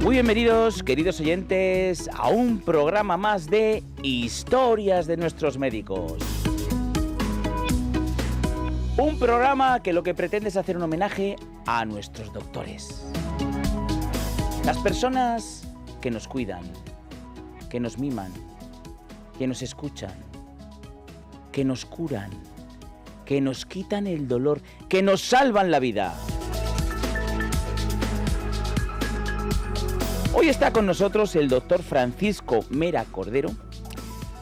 Muy bienvenidos, queridos oyentes, a un programa más de Historias de nuestros médicos. Un programa que lo que pretende es hacer un homenaje a nuestros doctores. Las personas que nos cuidan, que nos miman, que nos escuchan, que nos curan, que nos quitan el dolor, que nos salvan la vida. Hoy está con nosotros el doctor Francisco Mera Cordero.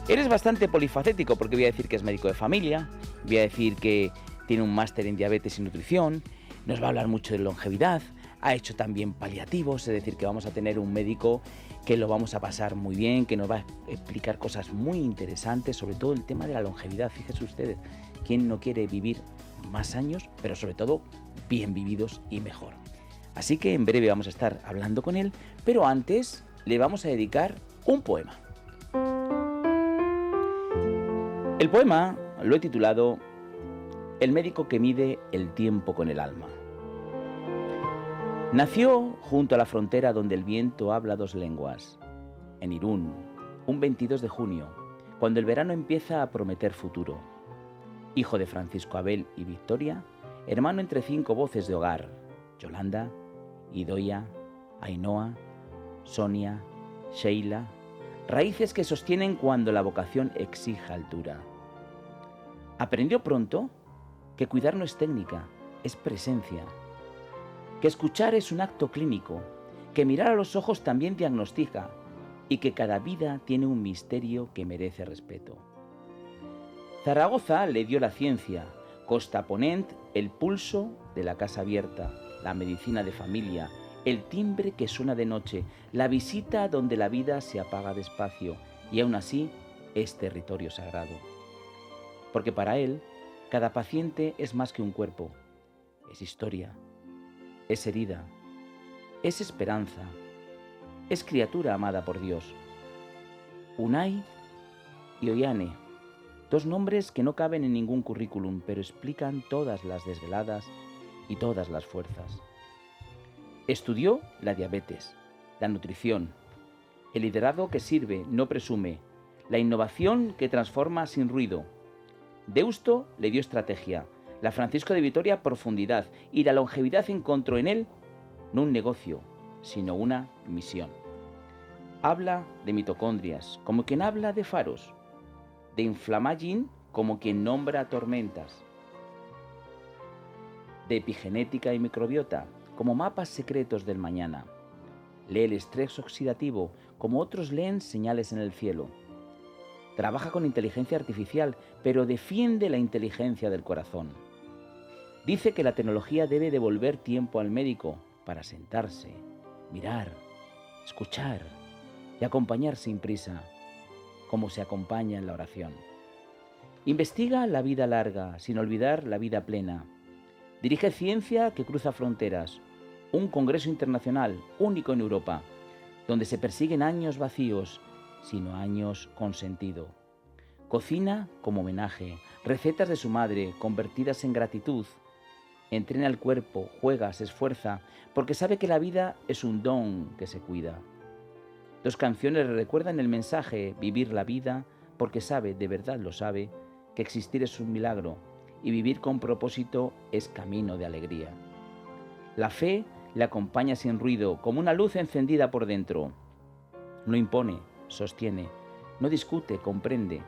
Él es bastante polifacético porque voy a decir que es médico de familia, voy a decir que tiene un máster en diabetes y nutrición, nos va a hablar mucho de longevidad, ha hecho también paliativos, es decir, que vamos a tener un médico que lo vamos a pasar muy bien, que nos va a explicar cosas muy interesantes, sobre todo el tema de la longevidad. Fíjense ustedes, ¿quién no quiere vivir más años, pero sobre todo bien vividos y mejor? Así que en breve vamos a estar hablando con él, pero antes le vamos a dedicar un poema. El poema lo he titulado El médico que mide el tiempo con el alma. Nació junto a la frontera donde el viento habla dos lenguas, en Irún, un 22 de junio, cuando el verano empieza a prometer futuro. Hijo de Francisco Abel y Victoria, hermano entre 5 voces de hogar, Yolanda, Idoia, Ainhoa, Sonia, Sheila, raíces que sostienen cuando la vocación exija altura. Aprendió pronto que cuidar no es técnica, es presencia, que escuchar es un acto clínico, que mirar a los ojos también diagnostica y que cada vida tiene un misterio que merece respeto. Zaragoza le dio la ciencia, Costa Ponent el pulso de la casa abierta, la medicina de familia, el timbre que suena de noche, la visita donde la vida se apaga despacio y aún así es territorio sagrado. Porque para él, cada paciente es más que un cuerpo, es historia, es herida, es esperanza, es criatura amada por Dios. Unai y Oiane, 2 nombres que no caben en ningún currículum, pero explican todas las desveladas y todas las fuerzas. Estudió la diabetes, la nutrición, el liderazgo que sirve, no presume, la innovación que transforma sin ruido. Deusto le dio estrategia, la Francisco de Vitoria profundidad y la longevidad encontró en él no un negocio, sino una misión. Habla de mitocondrias, como quien habla de faros, de inflamaging, como quien nombra tormentas, de epigenética y microbiota, como mapas secretos del mañana. Lee el estrés oxidativo, como otros leen señales en el cielo. Trabaja con inteligencia artificial, pero defiende la inteligencia del corazón. Dice que la tecnología debe devolver tiempo al médico para sentarse, mirar, escuchar y acompañar sin prisa, como se acompaña en la oración. Investiga la vida larga, sin olvidar la vida plena. Dirige ciencia que cruza fronteras, un congreso internacional único en Europa, donde se persiguen años vacíos, sino años con sentido. Cocina como homenaje, recetas de su madre convertidas en gratitud. Entrena el cuerpo, juega, se esfuerza, porque sabe que la vida es un don que se cuida. 2 canciones le recuerdan el mensaje, vivir la vida, porque sabe, de verdad lo sabe, que existir es un milagro y vivir con propósito es camino de alegría. La fe le acompaña sin ruido, como una luz encendida por dentro. No impone, sostiene, no discute, comprende.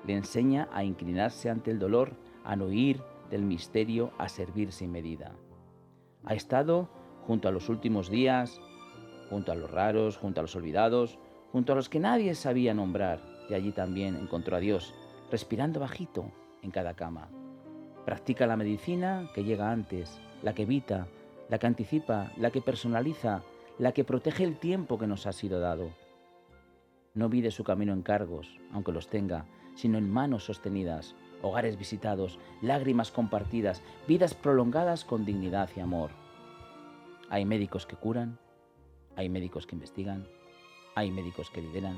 Le enseña a inclinarse ante el dolor, a no huir del misterio, a servir sin medida. Ha estado junto a los últimos días, junto a los raros, junto a los olvidados, junto a los que nadie sabía nombrar, y allí también encontró a Dios, respirando bajito en cada cama. Practica la medicina que llega antes, la que evita, la que anticipa, la que personaliza, la que protege el tiempo que nos ha sido dado. No mide su camino en cargos, aunque los tenga, sino en manos sostenidas, hogares visitados, lágrimas compartidas, vidas prolongadas con dignidad y amor. Hay médicos que curan, hay médicos que investigan, hay médicos que lideran,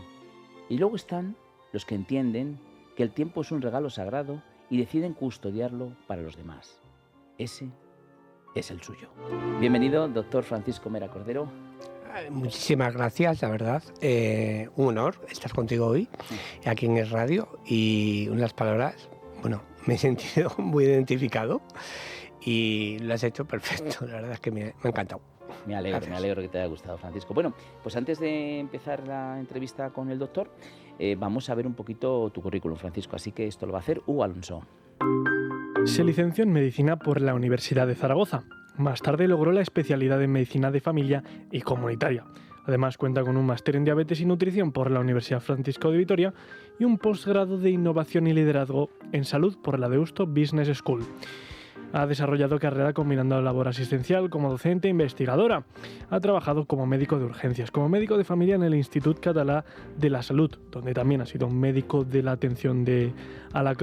y luego están los que entienden que el tiempo es un regalo sagrado y deciden custodiarlo para los demás. Ese es el suyo. Bienvenido, doctor Francisco Mera Cordero. Muchísimas gracias, la verdad. Un honor estar contigo hoy, aquí en el radio, y unas palabras, bueno, me he sentido muy identificado y lo has hecho perfecto, la verdad es que me ha encantado. Me Gracias. alegro que te haya gustado, Francisco. Bueno, pues antes de empezar la entrevista con el doctor, vamos a ver un poquito tu currículum, Francisco. Así que esto lo va a hacer Hugo Alonso. Se licenció en Medicina por la Universidad de Zaragoza. Más tarde logró la especialidad en Medicina de Familia y Comunitaria. Además cuenta con un máster en Diabetes y Nutrición por la Universidad Francisco de Vitoria y un posgrado de Innovación y Liderazgo en Salud por la Deusto Business School. Ha desarrollado carrera combinando labor asistencial como docente e investigadora. Ha trabajado como médico de urgencias, como médico de familia en el Institut Català de la Salud, donde también ha sido un médico de la atención a la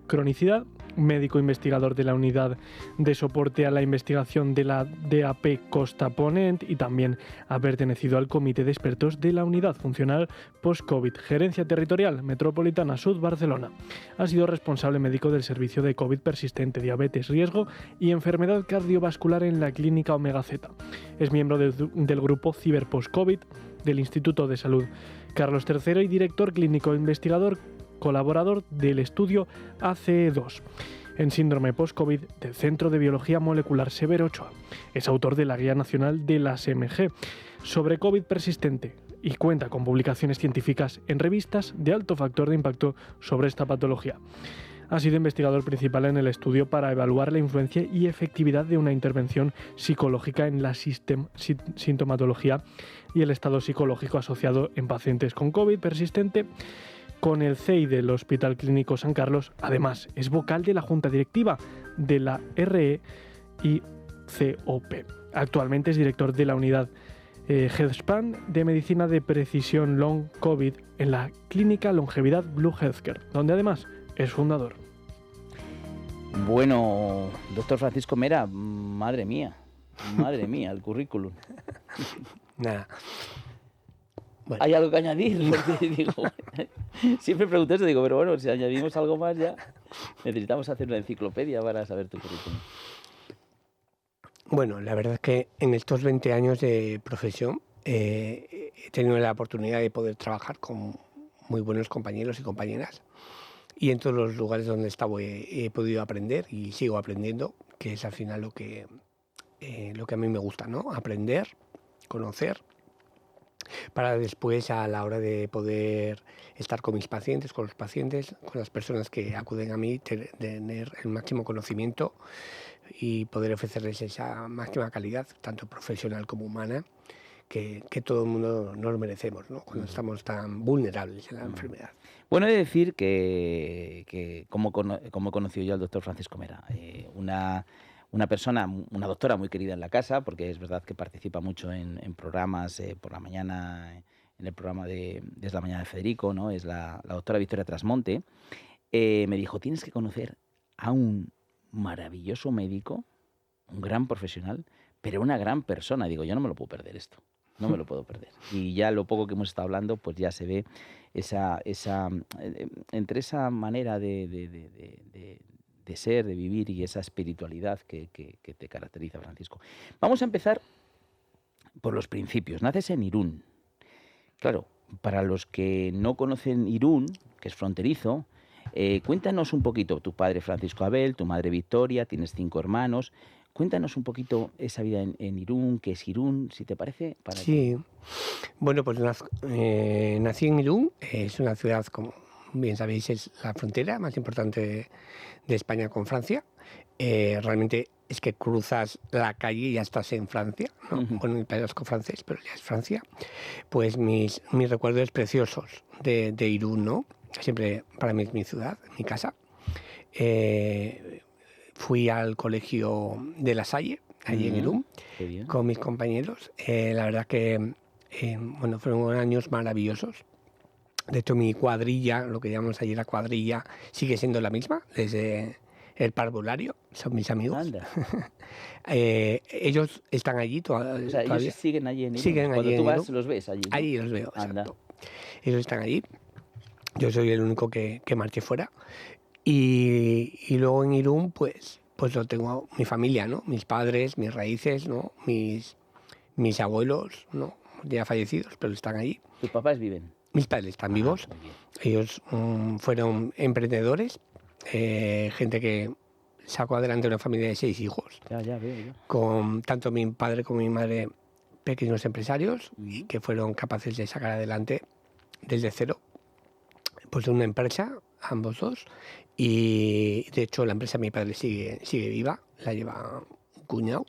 cronicidad, médico investigador de la unidad de soporte a la investigación de la DAP Costa Ponent y también ha pertenecido al comité de expertos de la unidad funcional post-COVID, Gerencia Territorial Metropolitana Sud Barcelona. Ha sido responsable médico del servicio de COVID persistente, diabetes, riesgo y enfermedad cardiovascular en la clínica Omega Z. Es miembro del grupo Ciber Post-COVID del Instituto de Salud Carlos III y director clínico investigador colaborador del estudio ACE2 en síndrome post-COVID del Centro de Biología Molecular Severo Ochoa. Es autor de la Guía Nacional de las MG sobre COVID persistente y cuenta con publicaciones científicas en revistas de alto factor de impacto sobre esta patología. Ha sido investigador principal en el estudio para evaluar la influencia y efectividad de una intervención psicológica en la sintomatología y el estado psicológico asociado en pacientes con COVID persistente con el CEI del Hospital Clínico San Carlos. Además, es vocal de la Junta Directiva de la RE y COP. Actualmente es director de la unidad HealthSpan de Medicina de Precisión Long COVID en la Clínica Longevidad Blue Healthcare, donde además es fundador. Bueno, doctor Francisco Mera, madre mía, el currículum. Nada. Bueno. ¿Hay algo que añadir? Porque digo, siempre pregunto eso, digo, pero bueno, si añadimos algo más ya necesitamos hacer una enciclopedia para saber tu currículum. Bueno, la verdad es que en estos 20 años de profesión he tenido la oportunidad de poder trabajar con muy buenos compañeros y compañeras y en todos los lugares donde he estado he podido aprender y sigo aprendiendo, que es al final lo que a mí me gusta, ¿no? Aprender, conocer, para después a la hora de poder estar con mis pacientes, con los pacientes, con las personas que acuden a mí, tener el máximo conocimiento y poder ofrecerles esa máxima calidad, tanto profesional como humana, que todo el mundo nos merecemos, ¿no? Cuando estamos tan vulnerables en la enfermedad. Bueno, he de decir que como he conocido yo al doctor Francisco Mera, una persona, una doctora muy querida en la casa, porque es verdad que participa mucho en programas por la mañana, en el programa Desde la Mañana de Federico, ¿no? Es la doctora Victoria Trasmonte. Me dijo, tienes que conocer a un maravilloso médico, un gran profesional, pero una gran persona. Digo, yo no me lo puedo perder esto, no me lo puedo perder. Y ya lo poco que hemos estado hablando, pues ya se ve entre esa manera de ser, de vivir y esa espiritualidad que te caracteriza, Francisco. Vamos a empezar por los principios. Naces en Irún. Claro, para los que no conocen Irún, que es fronterizo, cuéntanos un poquito, tu padre Francisco Abel, tu madre Victoria, tienes 5 hermanos. Cuéntanos un poquito esa vida en Irún, qué es Irún, si te parece. Sí, bueno, pues nací en Irún, es una ciudad, como bien sabéis, es la frontera más importante de España con Francia. Realmente es que cruzas la calle y ya estás en Francia, ¿no? Ujú. Bueno, el País Vasco francés, pero ya es Francia. Pues mis recuerdos preciosos de Irún, ¿no? Siempre para mí es mi ciudad, mi casa. Fui al colegio de La Salle, allí en Irún, Qué bien. con mis compañeros. La verdad que bueno, fueron años maravillosos. De hecho, mi cuadrilla, lo que llamamos allí la cuadrilla, sigue siendo la misma, desde el parvulario, son mis amigos. Anda. Ellos están allí O sea, todavía. ellos siguen allí en Irún. Siguen Cuando allí tú en vas, Irún. los ves allí, ¿no? Ahí los veo, Anda. exacto. Ellos están allí. Yo soy el único que marché fuera. Y luego en Irún, pues lo tengo mi familia, ¿no? Mis padres, mis raíces, ¿no? Mis abuelos, ¿no? ya fallecidos, pero están ahí. ¿Tus papás viven? Mis padres están vivos. Muy bien. Ellos fueron emprendedores, gente que sacó adelante una familia de 6 hijos, Ya veo yo. con tanto mi padre como mi madre pequeños empresarios y Ujú. que fueron capaces de sacar adelante desde cero pues una empresa, ambos dos, y de hecho la empresa de mi padre sigue viva, la lleva un cuñado,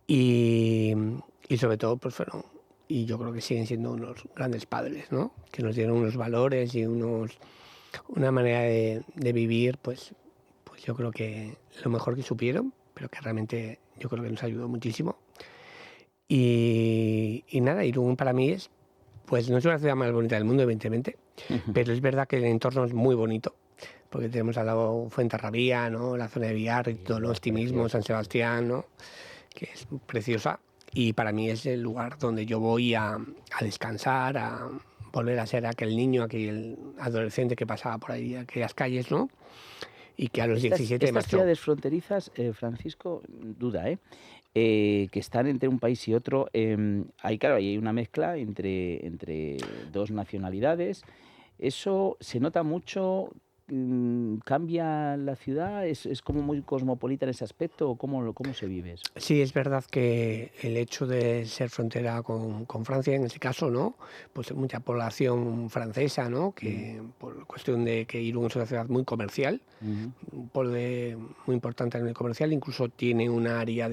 y, y sobre todo pues fueron, y yo creo que siguen siendo unos grandes padres, ¿no? Que nos dieron unos valores y una manera de vivir, pues yo creo que lo mejor que supieron, pero que realmente yo creo que nos ayudó muchísimo. Y nada, Irún para mí es, pues no es una ciudad más bonita del mundo, evidentemente, pero es verdad que el entorno es muy bonito, porque tenemos al lado Fuenterrabía, ¿no? La zona de Biarritz, ¿no? Este mismo, Precioso. San Sebastián, ¿no? Que es preciosa. Y para mí es el lugar donde yo voy a descansar, a volver a ser aquel niño, aquel adolescente que pasaba por ahí, aquellas calles, ¿no? Y que a los 17 Estas marchó. ciudades fronterizas, Francisco, duda, que están entre un país y otro, claro, ahí hay una mezcla entre dos nacionalidades. ¿Eso se nota mucho? ¿Cambia la ciudad? ¿Es como muy cosmopolita en ese aspecto? ¿O cómo se vive eso? Sí, es verdad que el hecho de ser frontera con Francia, en este caso, ¿no? Pues hay mucha población francesa, ¿no? Ujú, Que por cuestión de que Irún es una ciudad muy comercial, ujú. un polo muy importante a nivel comercial, incluso tiene un área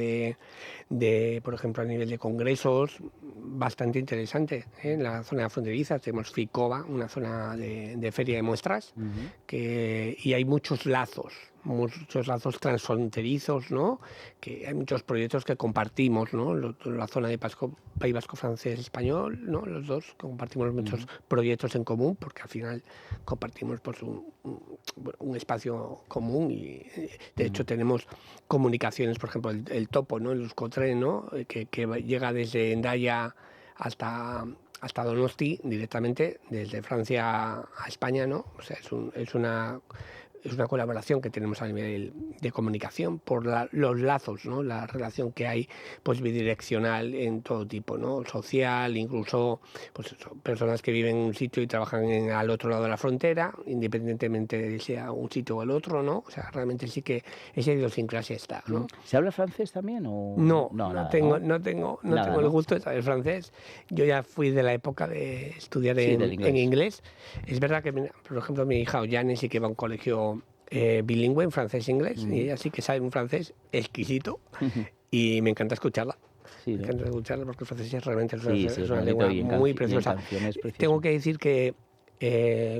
por ejemplo, a nivel de congresos, bastante interesante, ¿eh? En la zona fronteriza tenemos Ficova, una zona de feria de muestras, Ujú. y hay muchos lazos transfronterizos, ¿no? Que hay muchos proyectos que compartimos, ¿no? La zona de País Vasco francés español, ¿no? Los dos compartimos muchos Ujú. proyectos en común, porque al final compartimos pues, un espacio común y de hecho Ujú. tenemos comunicaciones, por ejemplo, el Topo, ¿no? El Euskotren, ¿no? Que llega desde Hendaya hasta Donosti directamente, desde Francia a España, ¿no? O sea, es una colaboración que tenemos a nivel de comunicación por los lazos, ¿no? La relación que hay pues bidireccional en todo tipo, ¿no? Social, incluso pues eso, personas que viven en un sitio y trabajan al otro lado de la frontera, independientemente de sea un sitio o el otro, ¿no? O sea, realmente sí que esa idiosincrasia está, ¿no? ¿Se habla francés también o No, no? no Nada, tengo, ¿no? no tengo, no Nada, tengo el ¿no? gusto de saber francés. Yo ya fui de la época de estudiar Sí, del en inglés. inglés. Es verdad que, por ejemplo, mi hija Ollane sí que va a un colegio bilingüe en francés-inglés y Ujú. ella sí que sabe un francés exquisito y me encanta escucharla. Sí, Me ¿no? encanta escucharla porque el francés es realmente Sí, sí, es es una bonito lengua y muy y en preciosa. canciones Tengo precioso. que decir que,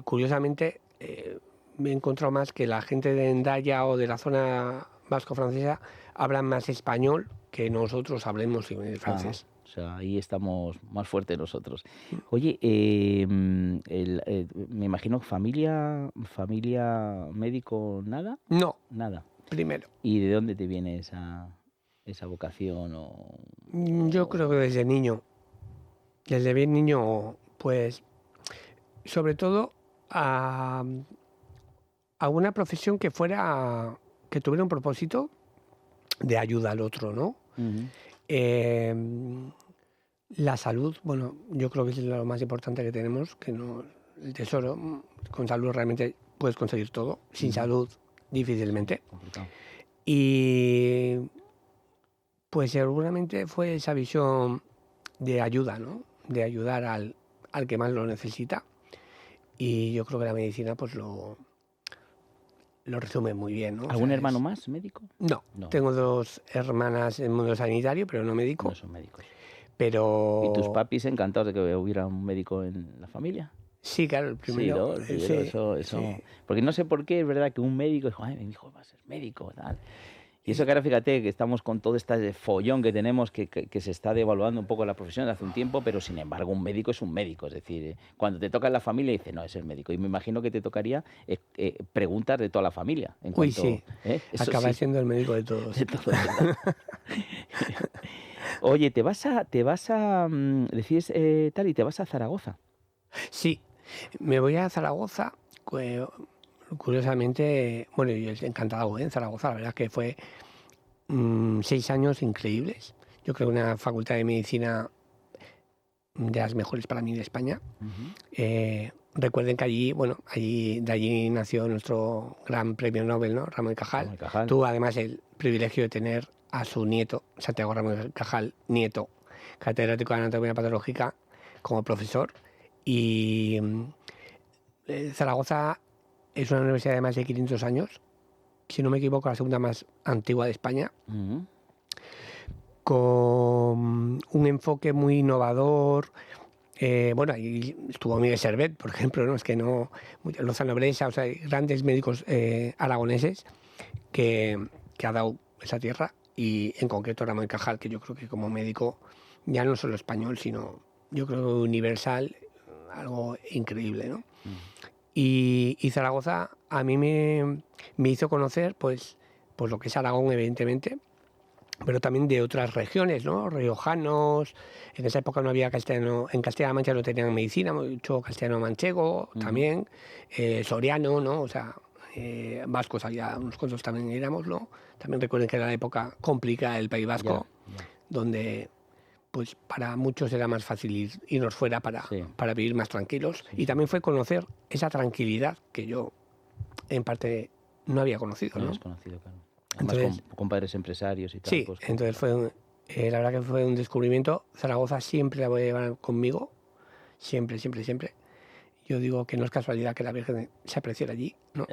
curiosamente, me he encontrado más que la gente de Hendaya o de la zona vasco-francesa hablan más español que nosotros hablemos el Ah, francés. o sea, ahí estamos más fuertes nosotros. Mm. Oye, me imagino familia médico, ¿nada? No, Nada. primero. ¿Y de dónde te viene esa vocación Yo creo que desde bien niño, pues sobre todo a, a una profesión que tuviera un propósito de ayuda al otro, ¿no? Ujú. Em, la salud, bueno, yo creo que es lo más importante que tenemos, que no, el tesoro, con salud realmente puedes conseguir todo, sin Ujú. salud Sí, difícilmente. complicado. Y pues seguramente fue esa visión de ayuda, ¿no? De ayudar al que más lo necesita. Y yo creo que la medicina pues lo resume muy bien, ¿no? O ¿Algún sea, hermano más médico? No, No, tengo 2 hermanas en el mundo sanitario, pero no no médico. son médicos. ¿Y tus Pero papis encantados de que hubiera un médico en la familia? sí, claro, Sí, ¿no? El primero, sí, eso. sí. Porque no sé por qué es verdad que un médico dijo, ay, mi hijo va a ser médico, tal. Y eso Es- que ahora fíjate que estamos con todo este follón que tenemos, que se está devaluando un poco la profesión desde hace un tiempo, pero sin embargo un médico es un médico. Es decir, cuando te toca en la familia dice, no, es el médico. Y me imagino que te tocaría preguntas de toda la familia en Uy, cuanto, sí, eso acaba sí, siendo el médico de de todos. todo, ¿verdad? Oye, decís tal y te vas a Zaragoza. Sí, me voy a Zaragoza, curiosamente, bueno, yo encantado, en Zaragoza, la verdad que fue 6 años increíbles. Yo creo que una facultad de medicina de las mejores para mí de España. Ujú. Recuerden que allí, bueno, de allí nació nuestro gran premio Nobel, ¿no? Ramón y Cajal. Ramón y Cajal. Tuvo además el privilegio de tener a su nieto, Santiago Ramón y Cajal, nieto, catedrático de anatomía patológica, como profesor. Y Zaragoza es una universidad de más de 500 años, si no me equivoco, la segunda más antigua de España, Ujú. con un enfoque muy innovador. Bueno, ahí estuvo Miguel Servet, por ejemplo, ¿no? Es que no, Lozano Bresa, o sea, hay grandes médicos aragoneses que ha dado esa tierra, y en concreto Ramón y Cajal, que yo creo que como médico, ya no solo español, sino yo creo que universal, algo increíble, ¿no? Ujú. Y Zaragoza a mí me hizo conocer pues lo que es Aragón, evidentemente, pero también de otras regiones, ¿no? Riojanos. En esa época no había castellano, en Castilla-La Mancha no tenían medicina, mucho castellano manchego Ujú. también, soriano, ¿no? O sea, vascos había unos cuantos también éramos, ¿no? También recuerden que era la época complicada del País Ya, Vasco, ya. donde pues para muchos era más fácil irnos fuera Sí, para vivir más tranquilos. sí, Y sí. también fue conocer esa tranquilidad que yo en parte no había conocido, No ¿no? habías conocido, claro. Además Entonces, con padres empresarios y tal, sí, pues que... entonces la verdad que fue un descubrimiento. Zaragoza siempre la voy a llevar conmigo, siempre, siempre, siempre. Yo digo que no es casualidad que la Virgen se apreciara allí, ¿no?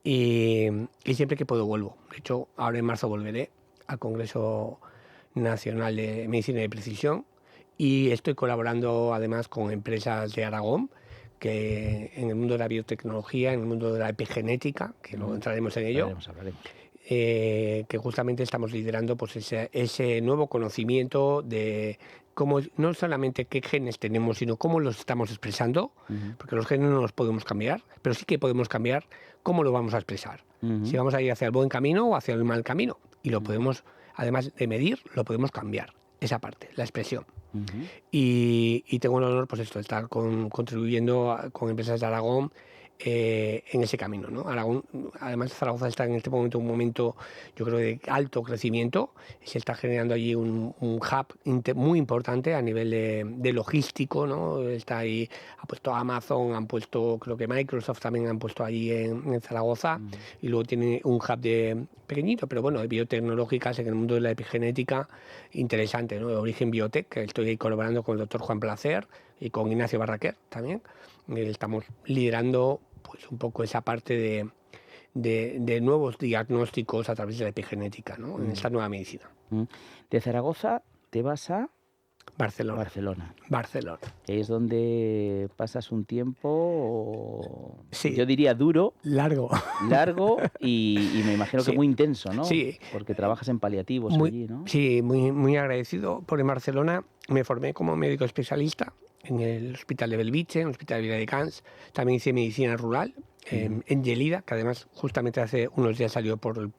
Y siempre que puedo vuelvo. De hecho, ahora en marzo volveré al Congreso Nacional de Medicina de Precisión, y estoy colaborando además con empresas de Aragón, que en el mundo de la biotecnología, en el mundo de la epigenética, que luego entraremos en ello, Hablaremos. que justamente estamos liderando pues ese nuevo conocimiento de cómo, no solamente qué genes tenemos, sino cómo los estamos expresando, Ujú, porque los genes no los podemos cambiar, pero sí que podemos cambiar cómo lo vamos a expresar. Si ujú, vamos a ir hacia el buen camino o hacia el mal camino. Y lo ujú, podemos, además de medir, lo podemos cambiar, esa parte, la expresión. ujú. Y tengo el honor, pues esto, de estar contribuyendo con empresas de Aragón en ese camino, ¿no? Aragón, además Zaragoza está en este momento, un momento, yo creo, de alto crecimiento. Se está generando allí un hub muy importante a nivel de logístico, ¿no? Está ahí, ha puesto Amazon, han puesto, creo que Microsoft también han puesto allí en Zaragoza, Ujú. y luego tiene un hub pequeñito, pero bueno, de biotecnológicas en el mundo de la epigenética, interesante, ¿no? De Origen Biotech, que estoy ahí colaborando con el doctor Juan Placer y con Ignacio Barraquer también. Estamos liderando pues un poco esa parte de nuevos diagnósticos a través de la epigenética, ¿no? En Mm, esta nueva medicina. mm. De Zaragoza te vas a Barcelona. Barcelona, Barcelona. que es donde pasas un tiempo, Sí, yo diría duro, largo. largo y me imagino que Sí, muy intenso, ¿no? sí. Porque trabajas en paliativos Muy, allí, ¿no? sí, muy, muy agradecido, porque en Barcelona me formé como médico especialista en el Hospital de Belvitge, en el Hospital de Viladecans. También hice medicina rural Ujú. en Lleida, que además justamente hace unos días salió por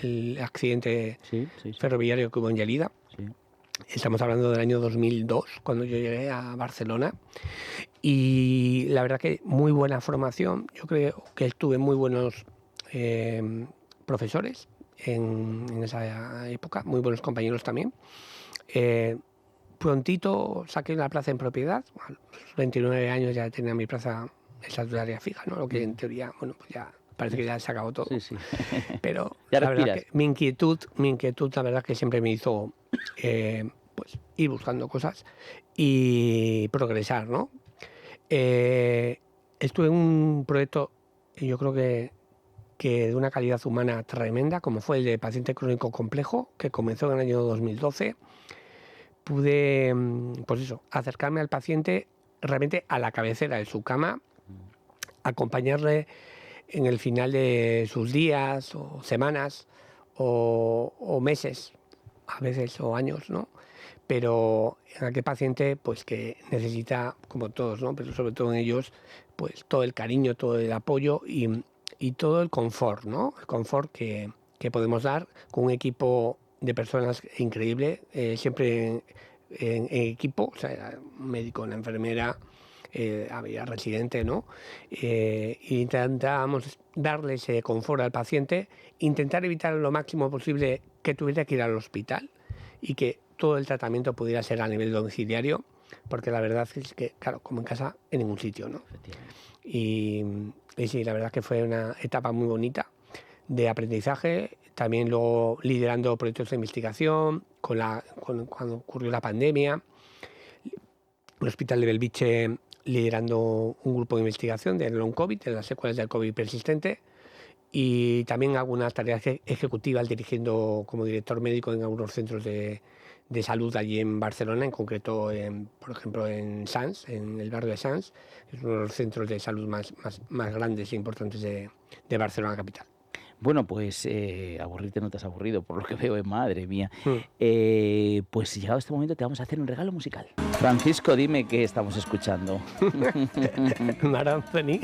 el accidente Sí, sí, sí, ferroviario que hubo en Lleida. sí. Estamos hablando del año 2002, cuando yo llegué a Barcelona. Y la verdad que muy buena formación. Yo creo que tuve muy buenos profesores en esa época, muy buenos compañeros también. Eh, Prontito saqué una plaza en propiedad. A los 29 años ya tenía mi plaza estatutaria fija, ¿no? Lo que en Ujú. teoría, bueno, pues ya parece que ya se acabó Sí, todo. sí. Pero Ya la verdad que respiras. mi inquietud, la verdad que siempre me hizo pues ir buscando cosas y progresar, ¿no? Eh, Estuve en un proyecto, yo creo que de una calidad humana tremenda, como fue el de paciente crónico complejo, que comenzó en el año 2012. Pude, pues eso, acercarme al paciente realmente a la cabecera de su cama, Mm, acompañarle en el final de sus días o semanas o meses, a veces, o años, ¿no? Pero en aquel paciente pues que necesita, como todos, ¿no? Pero sobre todo en ellos, pues todo el cariño, todo el apoyo y todo el confort, ¿no? El confort que podemos dar con un equipo de personas increíble, siempre en equipo, o sea, un médico, una enfermera, había residente, ¿no? Intentábamos darle ese confort al paciente, intentar evitar lo máximo posible que tuviera que ir al hospital y que todo el tratamiento pudiera ser a nivel domiciliario. porque la verdad es que, claro, como en casa, en ningún sitio, ¿no? Y sí, la verdad que fue una etapa muy bonita de aprendizaje, también luego liderando proyectos de investigación, cuando ocurrió la pandemia, el Hospital de Belviche liderando un grupo de investigación de long COVID, de las secuelas del COVID persistente, y también algunas tareas ejecutivas dirigiendo como director médico en algunos centros de salud allí en Barcelona, en concreto, por ejemplo, en Sants, en el barrio de Sants, que es uno de los centros de salud más grandes e importantes de Barcelona capital. Bueno, pues aburrirte no te has aburrido, por lo que veo, madre mía. Pues llegado este momento te vamos a hacer un regalo musical. Francisco, dime qué estamos escuchando. Mar Anthony.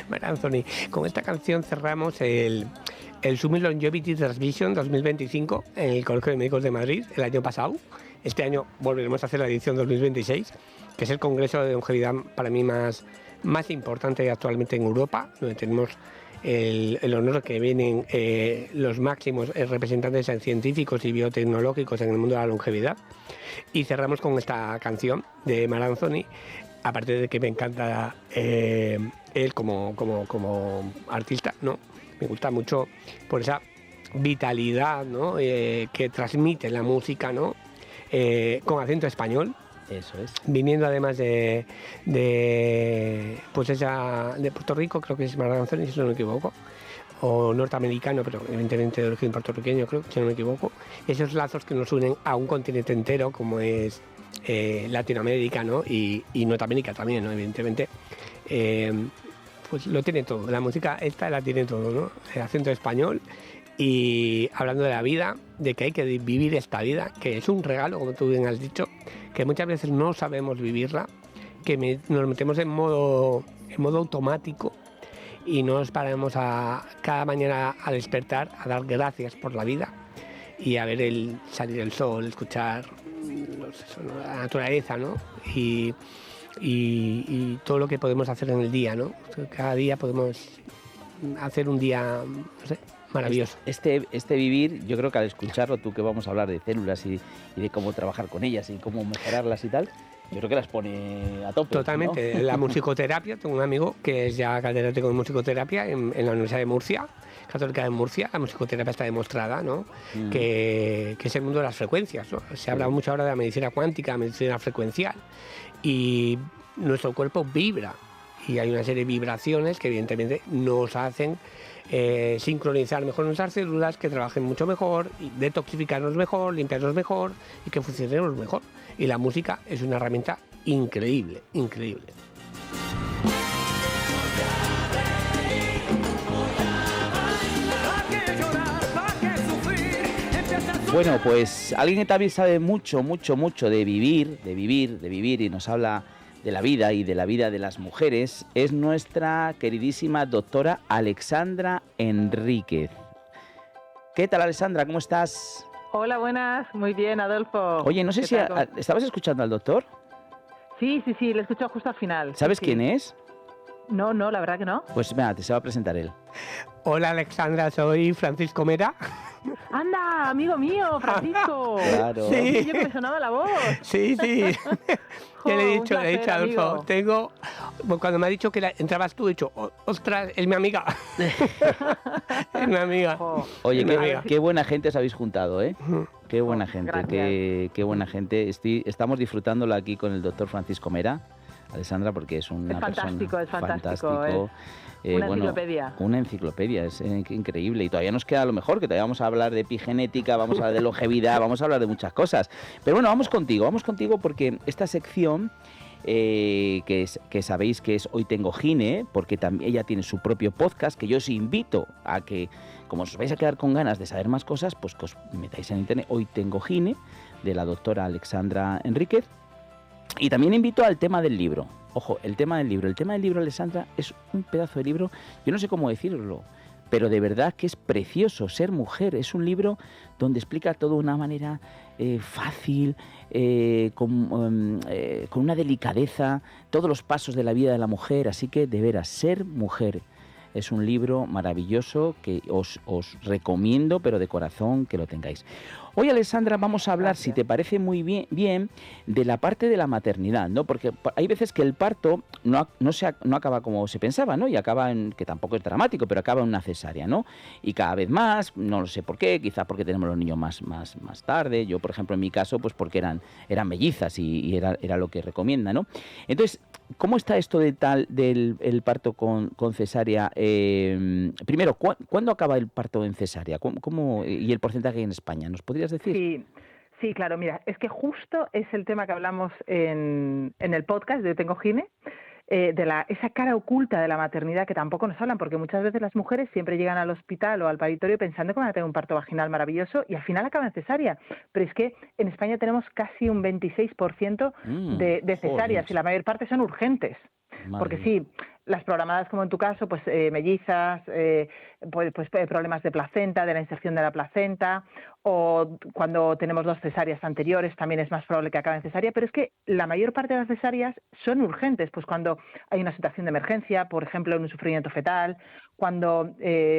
Mar Anthony. Con esta canción cerramos el Summit Longevity Transmission 2025 en el Colegio de Médicos de Madrid el año pasado. Este año volveremos a hacer la edición 2026, que es el congreso de longevidad para mí más importante actualmente en Europa, donde tenemos el honor de que vienen los máximos representantes científicos y biotecnológicos en el mundo de la longevidad. Y cerramos con esta canción de Mar Anthony, aparte de que me encanta él como artista, ¿no? Me gusta mucho por esa vitalidad, ¿no? Que transmite la música, ¿no? Con acento español. Eso es. Viniendo además de Puerto Rico, creo que es Mar Anthony, si no me equivoco, o norteamericano, pero evidentemente de origen puertorriqueño, creo, si no me equivoco. Esos lazos que nos unen a un continente entero, como es Latinoamérica, ¿no? y Norteamérica también, ¿no? Evidentemente, pues lo tiene todo. La música esta la tiene todo, ¿no? El acento español. Y hablando de la vida, de que hay que vivir esta vida, que es un regalo, como tú bien has dicho, que muchas veces no sabemos vivirla, que nos metemos en modo automático y no nos paramos cada mañana a despertar, a dar gracias por la vida y a ver salir el sol, escuchar la naturaleza, ¿no? Y todo lo que podemos hacer en el día, ¿no? Cada día podemos hacer un día, no sé, maravilloso. Este vivir, yo creo que al escucharlo, tú que vamos a hablar de células y de cómo trabajar con ellas y cómo mejorarlas y tal, yo creo que las pone a tope. Totalmente. ¿No? La musicoterapia, tengo un amigo que es ya catedrático de musicoterapia en la Universidad de Murcia, Católica de Murcia. La musicoterapia está demostrada, ¿no? Que es el mundo de las frecuencias, ¿no? Se habla mucho ahora de la medicina cuántica, la medicina frecuencial, y nuestro cuerpo vibra. Y hay una serie de vibraciones que evidentemente nos hacen sincronizar mejor nuestras células, que trabajen mucho mejor, detoxificarnos mejor, limpiarnos mejor y que funcionemos mejor. Y la música es una herramienta increíble, increíble. Bueno, pues alguien que también sabe mucho de vivir y nos habla de la vida y de la vida de las mujeres es nuestra queridísima doctora Alexandra Enríquez. ¿Qué tal, Alexandra? ¿Cómo estás? Hola, buenas. Muy bien, Adolfo. Oye, no sé si ¿estabas escuchando al doctor? Sí, lo he escuchado justo al final. ¿Sabes sí. quién es? No, la verdad que no. Pues mira, te se va a presentar él. Hola, Alexandra, soy Francisco Mera. ¡Anda, amigo mío, Francisco! Claro. Sí. Yo que me sonaba la voz. Sí. Ya le he dicho, Adolfo, cuando me ha dicho que entrabas tú, he dicho, ostras, es mi amiga. Es mi amiga. Oye, qué buena gente os habéis juntado, ¿eh? Qué buena gente, qué buena gente. Estamos disfrutándolo aquí con el doctor Francisco Mera, Alexandra, porque es una persona fantástico. Una enciclopedia. Una enciclopedia, es increíble. Y todavía nos queda lo mejor, que todavía vamos a hablar de epigenética, vamos a hablar de longevidad, vamos a hablar de muchas cosas. Pero bueno, vamos contigo porque esta sección, que sabéis que es Hoy Tengo Gine, porque también ella tiene su propio podcast, que yo os invito a que, como os vais a quedar con ganas de saber más cosas, pues que os metáis en internet, Hoy Tengo Gine, de la doctora Alexandra Enríquez. Y también invito al tema del libro. Ojo, el tema del libro, Alexandra, es un pedazo de libro, yo no sé cómo decirlo, pero de verdad que es precioso. Ser mujer es un libro donde explica todo de una manera fácil, con una delicadeza, todos los pasos de la vida de la mujer. Así que, de veras, Ser mujer, es un libro maravilloso que os recomiendo, pero de corazón que lo tengáis. Hoy, Alessandra, vamos a hablar, si te parece muy bien, de la parte de la maternidad, ¿no? Porque hay veces que el parto no acaba como se pensaba, ¿no? Y acaba que tampoco es dramático, pero acaba en una cesárea, ¿no? Y cada vez más, no lo sé por qué, quizás porque tenemos los niños más tarde. Yo, por ejemplo, en mi caso, pues porque eran mellizas y era lo que recomienda, ¿no? Entonces, ¿cómo está esto del parto con cesárea? Primero, ¿cuándo acaba el parto en cesárea? ¿Cómo, y el porcentaje en España? ¿Nos podrías decir? Sí, claro. Mira, es que justo es el tema que hablamos en el podcast de Tengo Gine, de esa cara oculta de la maternidad que tampoco nos hablan, porque muchas veces las mujeres siempre llegan al hospital o al paritorio pensando que van a tener un parto vaginal maravilloso y al final acaban en cesárea. Pero es que en España tenemos casi un 26% de cesáreas y la mayor parte son urgentes. Porque sí, las programadas como en tu caso, pues mellizas, pues problemas de placenta, de la inserción de la placenta, o cuando tenemos 2 cesáreas anteriores también es más probable que acabe en cesárea, pero es que la mayor parte de las cesáreas son urgentes, pues cuando hay una situación de emergencia, por ejemplo, en un sufrimiento fetal, cuando,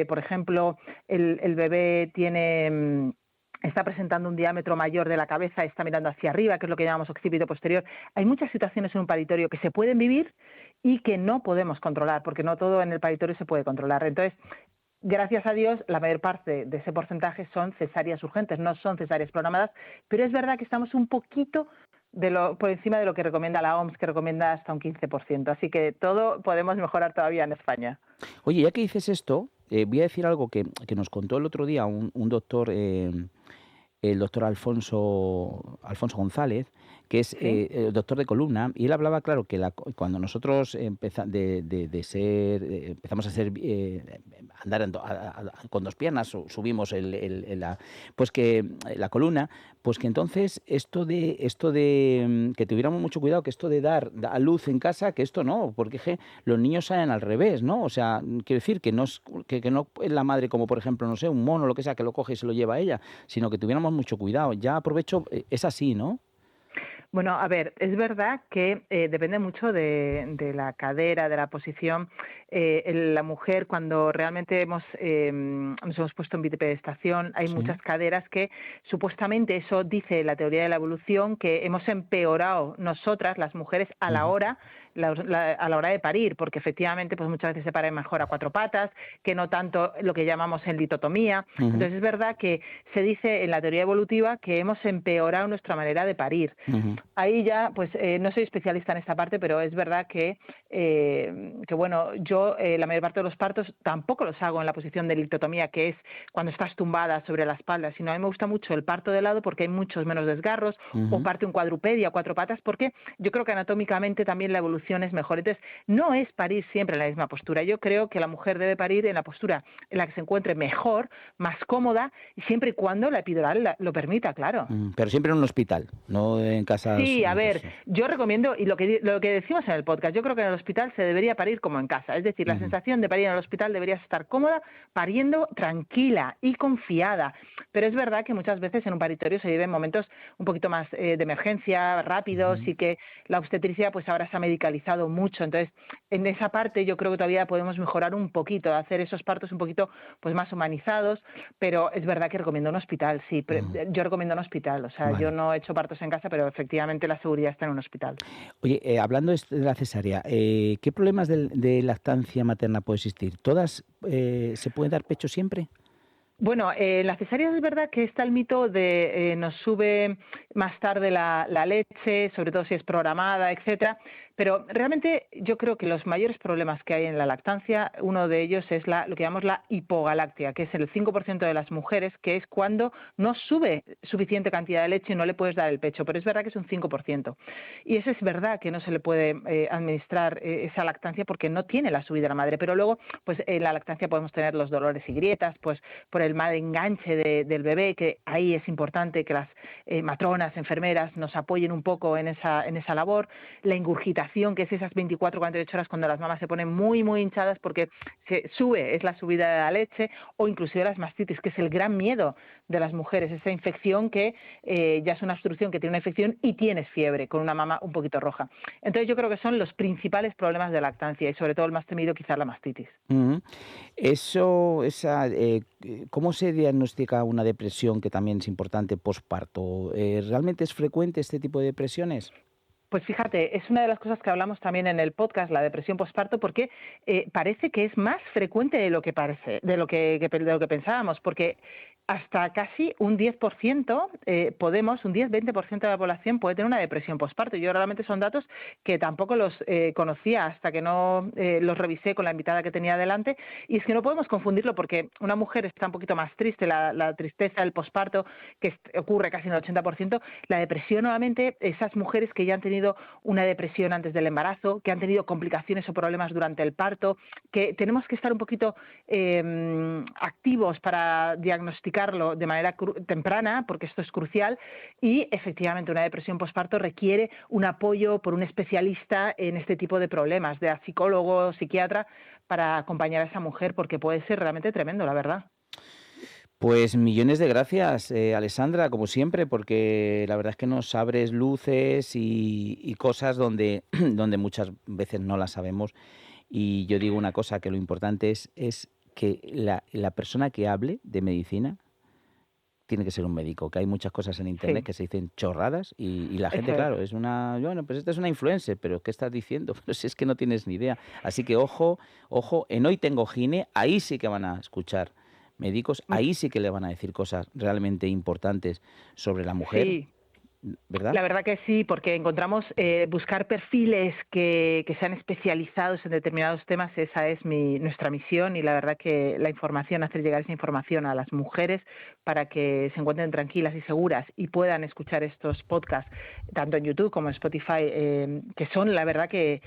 por ejemplo, el bebé está presentando un diámetro mayor de la cabeza, está mirando hacia arriba, que es lo que llamamos occipito posterior. Hay muchas situaciones en un paritorio que se pueden vivir y que no podemos controlar, porque no todo en el paritorio se puede controlar. Entonces, gracias a Dios, la mayor parte de ese porcentaje son cesáreas urgentes, no son cesáreas programadas, pero es verdad que estamos un poquito por encima de lo que recomienda la OMS, que recomienda hasta un 15%. Así que todo podemos mejorar todavía en España. Oye, ya que dices esto, voy a decir algo que nos contó el otro día un doctor, el doctor Alfonso González, que es el doctor de columna, y él hablaba, claro, que cuando nosotros empezamos a andar con 2 piernas, subimos pues que la columna, pues que entonces esto de que tuviéramos mucho cuidado, que esto de dar a luz en casa, que esto no, porque los niños salen al revés, ¿no? O sea, quiero decir que no es la madre como, por ejemplo, no sé, un mono o lo que sea, que lo coge y se lo lleva a ella, sino que tuviéramos mucho cuidado. Ya aprovecho, es así, ¿no? Bueno, a ver, es verdad que depende mucho de la cadera, de la posición. La mujer, cuando realmente nos hemos puesto en bipedestación, hay muchas caderas que supuestamente, eso dice la teoría de la evolución, que hemos empeorado nosotras, las mujeres, a la hora de parir, porque efectivamente pues muchas veces se para mejor a 4 patas, que no tanto lo que llamamos en litotomía. Entonces es verdad que se dice en la teoría evolutiva que hemos empeorado nuestra manera de parir. Ahí ya, pues no soy especialista en esta parte, pero es verdad que bueno, yo la mayor parte de los partos tampoco los hago en la posición de litotomía, que es cuando estás tumbada sobre la espalda, sino a mí me gusta mucho el parto de lado porque hay muchos menos desgarros, o parte en cuadrupedia, 4 patas, porque yo creo que anatómicamente también la evolución es mejor. Entonces, no es parir siempre en la misma postura. Yo creo que la mujer debe parir en la postura en la que se encuentre mejor, más cómoda, y siempre y cuando la epidural lo permita, claro. Pero siempre en un hospital, no en casa. Sí, a ver, yo recomiendo, y lo que decimos en el podcast, yo creo que en el hospital se debería parir como en casa. Es decir, la sensación de parir en el hospital deberías estar cómoda, pariendo tranquila y confiada. Pero es verdad que muchas veces en un paritorio se viven momentos un poquito más de emergencia, rápidos, y que la obstetricia pues ahora se ha medicalizado mucho. Entonces, en esa parte yo creo que todavía podemos mejorar un poquito, hacer esos partos un poquito pues más humanizados, pero es verdad que recomiendo un hospital, sí. Yo recomiendo un hospital, o sea, yo no he hecho partos en casa, pero efectivamente la seguridad está en un hospital. Oye, hablando de la cesárea, ¿qué problemas de lactancia materna puede existir? ¿Todas se puede dar pecho siempre? Bueno, la cesárea es verdad que está el mito de nos sube más tarde la leche, sobre todo si es programada, etcétera. Pero realmente yo creo que los mayores problemas que hay en la lactancia, uno de ellos es lo que llamamos la hipogalactia, que es el 5% de las mujeres, que es cuando no sube suficiente cantidad de leche y no le puedes dar el pecho, pero es verdad que es un 5%. Y eso es verdad que no se le puede administrar esa lactancia porque no tiene la subida de la madre, pero luego pues en la lactancia podemos tener los dolores y grietas, pues por el el mal enganche del bebé, que ahí es importante que las matronas, enfermeras nos apoyen un poco en esa labor, la ingurgitación, que es esas 24-48 horas cuando las mamás se ponen muy, muy hinchadas porque se sube, es la subida de la leche, o inclusive las mastitis, que es el gran miedo de las mujeres, esa infección que ya es una obstrucción, que tiene una infección y tienes fiebre, con una mama un poquito roja. Entonces yo creo que son los principales problemas de lactancia y sobre todo el más temido quizás la mastitis. Ujú. ¿Cómo se diagnostica una depresión, que también es importante, posparto? ¿Realmente es frecuente este tipo de depresiones? Pues fíjate, es una de las cosas que hablamos también en el podcast, la depresión posparto, porque parece que es más frecuente de lo que parece, de lo que pensábamos, porque hasta casi un 10% un 10-20% de la población puede tener una depresión posparto. Yo realmente son datos que tampoco los conocía hasta que no los revisé con la invitada que tenía delante, y es que no podemos confundirlo porque una mujer está un poquito más triste, la tristeza del posparto, que ocurre casi en el 80%, la depresión nuevamente, esas mujeres que ya han tenido una depresión antes del embarazo, que han tenido complicaciones o problemas durante el parto, que tenemos que estar un poquito activos para diagnosticarlo de manera temprana, porque esto es crucial, y efectivamente una depresión posparto requiere un apoyo por un especialista en este tipo de problemas, de psicólogo, psiquiatra, para acompañar a esa mujer, porque puede ser realmente tremendo, la verdad. Pues millones de gracias, Alessandra, como siempre, porque la verdad es que nos abres luces y cosas donde, donde muchas veces no las sabemos. Y yo digo una cosa, que lo importante es que la persona que hable de medicina tiene que ser un médico, que hay muchas cosas en internet Sí, que se dicen chorradas y la gente, eso es. claro, es bueno, pues esta es una influencer, pero ¿qué estás diciendo? Pero si es que no tienes ni idea. Así que ojo, en Hoy Tengo Gine, ahí sí que van a escuchar médicos, ahí sí que le van a decir cosas realmente importantes sobre la mujer, Sí, ¿verdad? la verdad que sí, porque encontramos buscar perfiles que sean especializados en determinados temas, esa es nuestra misión, y la verdad que la información, hacer llegar esa información a las mujeres para que se encuentren tranquilas y seguras y puedan escuchar estos podcasts, tanto en YouTube como en Spotify, que son la verdad que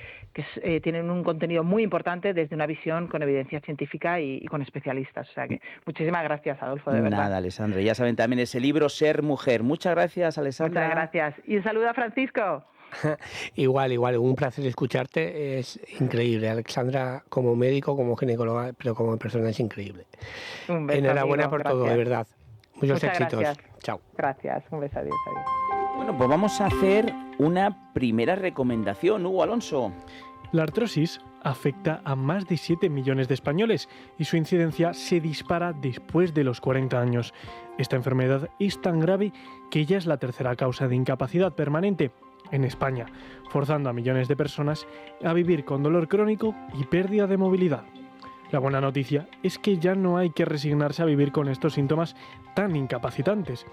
tienen un contenido muy importante desde una visión con evidencia científica y con especialistas. O sea que muchísimas gracias, Adolfo, de verdad. Nada, Alessandra. Ya saben también ese libro, Ser Mujer. Muchas gracias, Muchas Alessandra. gracias. Y un saludo a Francisco. Igual, un placer escucharte, es increíble. Alexandra, como médico, como ginecóloga, pero como persona es increíble. Un beso, Enhorabuena amigo. por todo, de Gracias. verdad. Muchos Muchas éxitos. gracias. Chao. Gracias. Un beso. Adiós. Bueno, pues vamos a hacer una primera recomendación, Hugo Alonso. La artrosis afecta a más de 7 millones de españoles y su incidencia se dispara después de los 40 años. Esta enfermedad es tan grave que ya es la tercera causa de incapacidad permanente en España, forzando a millones de personas a vivir con dolor crónico y pérdida de movilidad. La buena noticia es que ya no hay que resignarse a vivir con estos síntomas tan incapacitantes.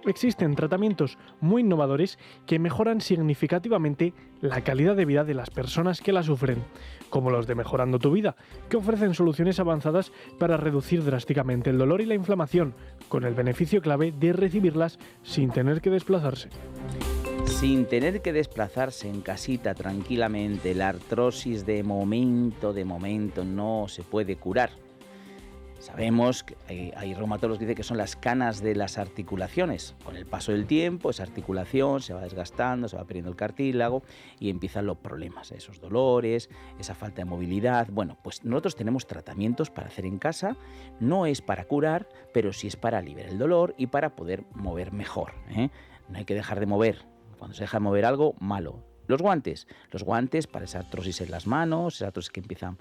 Existen tratamientos muy innovadores que mejoran significativamente la calidad de vida de las personas que la sufren, como los de Mejorando tu Vida, que ofrecen soluciones avanzadas para reducir drásticamente el dolor y la inflamación, con el beneficio clave de recibirlas sin tener que desplazarse. Sin tener que desplazarse, en casita tranquilamente, la artrosis de momento no se puede curar. Sabemos que hay reumatólogos que dicen que son las canas de las articulaciones. Con el paso del tiempo, esa articulación se va desgastando, se va perdiendo el cartílago y empiezan los problemas, esos dolores, esa falta de movilidad. Bueno, pues nosotros tenemos tratamientos para hacer en casa. No es para curar, pero sí es para aliviar el dolor y para poder mover mejor, ¿eh? No hay que dejar de mover. Cuando se deja de mover algo, malo. Los guantes para esa artrosis en las manos, esa artrosis que empieza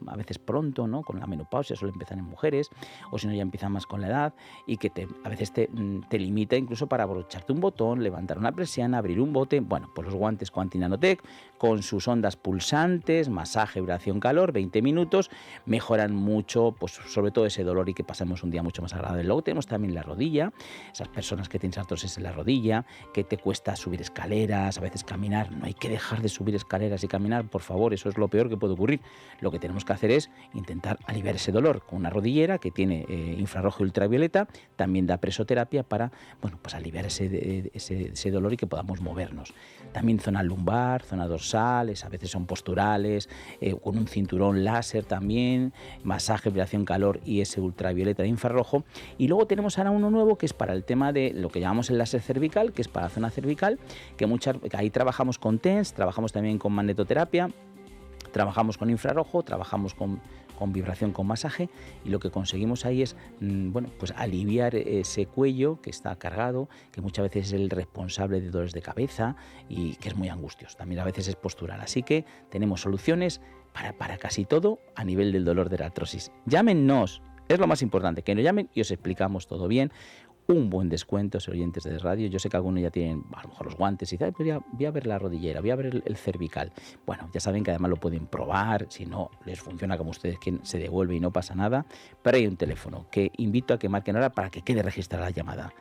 a veces pronto, ¿no? Con la menopausia suele empezar en mujeres, o si no ya empieza más con la edad, y que a veces te limita incluso para abrocharte un botón, levantar una persiana, abrir un bote. Bueno, pues los guantes Quanti Nanotech, con sus ondas pulsantes, masaje, vibración, calor, 20 minutos, mejoran mucho, pues sobre todo ese dolor y que pasemos un día mucho más agradable. Luego tenemos también la rodilla, esas personas que tienen artrosis en la rodilla, que te cuesta subir escaleras, a veces caminar, caminar, no hay que dejar de subir escaleras y caminar, por favor, eso es lo peor que puede ocurrir. Lo que tenemos que hacer es intentar aliviar ese dolor con una rodillera que tiene infrarrojo y ultravioleta, también da presoterapia para, bueno, pues aliviar ese dolor y que podamos movernos. También zona lumbar, zona dorsal, a veces son posturales, con un cinturón láser también, masaje, vibración, calor y ese ultravioleta de infrarrojo. Y luego tenemos ahora uno nuevo que es para el tema de lo que llamamos el láser cervical, que es para la zona cervical, que ahí trabajamos con TENS, trabajamos también con magnetoterapia, trabajamos con infrarrojo, trabajamos con vibración, con masaje, y lo que conseguimos ahí es bueno, pues aliviar ese cuello que está cargado, que muchas veces es el responsable de dolores de cabeza y que es muy angustioso, también a veces es postural. Así que tenemos soluciones para casi todo a nivel del dolor de la artrosis. Llámenos, es lo más importante, que nos llamen y os explicamos todo bien. Un buen descuento, si oyentes de radio. Yo sé que algunos ya tienen a lo mejor los guantes y dicen, pues ya voy a ver la rodillera, voy a ver el cervical. Bueno, ya saben que además lo pueden probar, si no les funciona como ustedes quieren, se devuelve y no pasa nada. Pero hay un teléfono que invito a que marquen ahora para que quede registrada la llamada.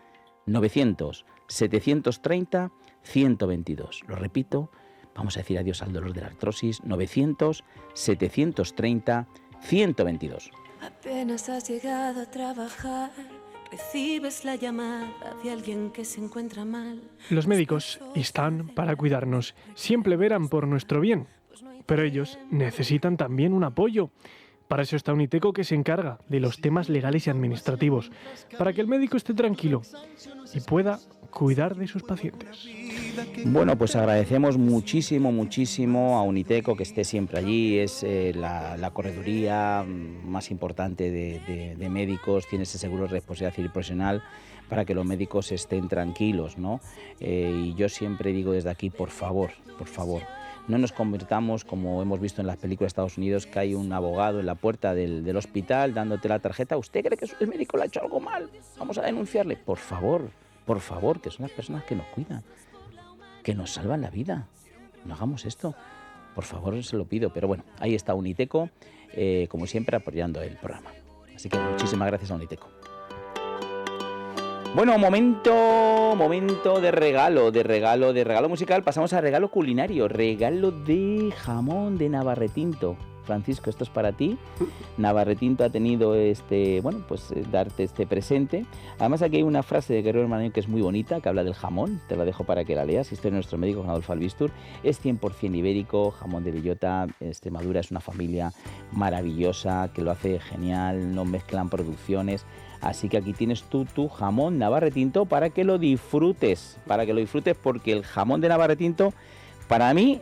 900-730-122. Lo repito, vamos a decir adiós al dolor de la artrosis. 900-730-122. Apenas has llegado a trabajar, recibes la llamada de alguien que se encuentra mal. Los médicos están para cuidarnos, siempre velan por nuestro bien, pero ellos necesitan también un apoyo. Para eso está Uniteco, que se encarga de los temas legales y administrativos, para que el médico esté tranquilo y pueda cuidar de sus pacientes. Bueno, pues agradecemos muchísimo a Uniteco que esté siempre allí. Es la correduría más importante de médicos. Tiene ese seguro de responsabilidad civil profesional para que los médicos estén tranquilos, ¿no? Y yo siempre digo desde aquí, por favor, no nos convirtamos, como hemos visto en las películas de Estados Unidos, que hay un abogado en la puerta del hospital dándote la tarjeta. ¿Usted cree que el médico le ha hecho algo mal? Vamos a denunciarle. Por favor, que son las personas que nos cuidan, que nos salvan la vida. No hagamos esto. Por favor, se lo pido. Pero bueno, ahí está Uniteco, como siempre, apoyando el programa. Así que muchísimas gracias a Uniteco. Bueno, momento de regalo musical. Pasamos a regalo culinario, regalo de jamón de Navarretinto. Francisco, esto es para ti. Navarretinto ha tenido darte este presente. Además, aquí hay una frase de Guerrero Hermano que es muy bonita, que habla del jamón. Te la dejo para que la leas. Esto es nuestro médico, Adolfo Albistur. Es 100% ibérico, jamón de bellota. Extremadura es una familia maravillosa que lo hace genial. No mezclan producciones. Así que aquí tienes tu jamón Navarretinto para que lo disfrutes, porque el jamón de Navarretinto, para mí,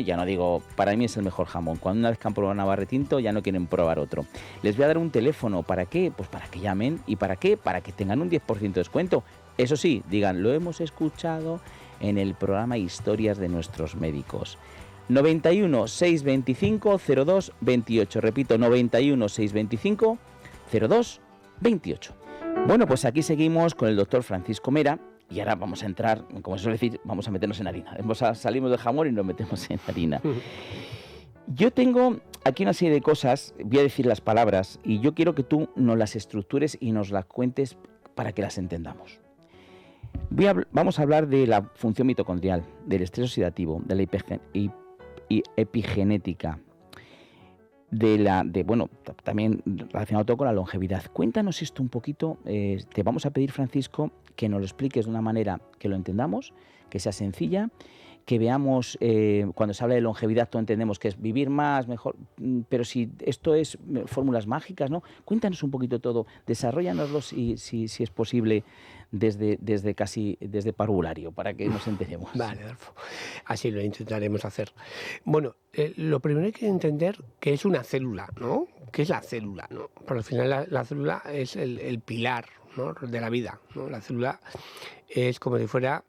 ya no digo, para mí es el mejor jamón. Cuando una vez que han probado Navarretinto ya no quieren probar otro. Les voy a dar un teléfono, ¿para qué? Pues para que llamen. ¿Y para qué? Para que tengan un 10% de descuento. Eso sí, digan, lo hemos escuchado en el programa Historias de nuestros médicos. 91 625 02 28. Repito, 91 625 02 28. Bueno, pues aquí seguimos con el doctor Francisco Mera y ahora vamos a entrar, como se suele decir, vamos a meternos en harina. Salimos del jamón y nos metemos en harina. Yo tengo aquí una serie de cosas, voy a decir las palabras y yo quiero que tú nos las estructures y nos las cuentes para que las entendamos. Vamos a hablar de la función mitocondrial, del estrés oxidativo, de la epigenética, también relacionado todo con la longevidad. Cuéntanos esto un poquito. Te vamos a pedir, Francisco, que nos lo expliques de una manera que lo entendamos, que sea sencilla, que veamos, cuando se habla de longevidad, todos entendemos que es vivir más, mejor, pero si esto es fórmulas mágicas, ¿no? Cuéntanos un poquito todo, desarrollanoslo si es posible desde parvulario, para que nos enteremos. Vale, Adolfo, así lo intentaremos hacer. Bueno, lo primero hay que entender qué es una célula, ¿no? ¿Qué es la célula, no? Porque al final la célula es el pilar, ¿no?, de la vida, ¿no? La célula es como si fuera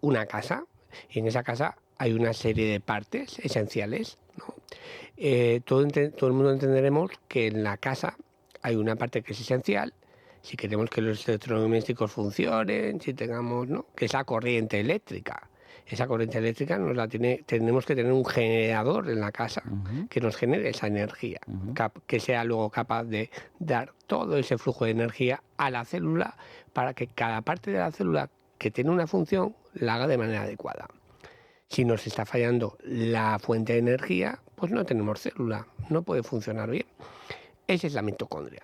una casa, y en esa casa hay una serie de partes esenciales, ¿no? Todo el mundo entenderemos que en la casa hay una parte que es esencial, si queremos que los electrodomésticos funcionen, si tengamos, ¿no?, que es la corriente eléctrica. Esa corriente eléctrica tenemos que tener un generador en la casa que nos genere esa energía, que sea luego capaz de dar todo ese flujo de energía a la célula para que cada parte de la célula que tiene una función la haga de manera adecuada. Si nos está fallando la fuente de energía, pues no tenemos célula, no puede funcionar bien. Esa es la mitocondria.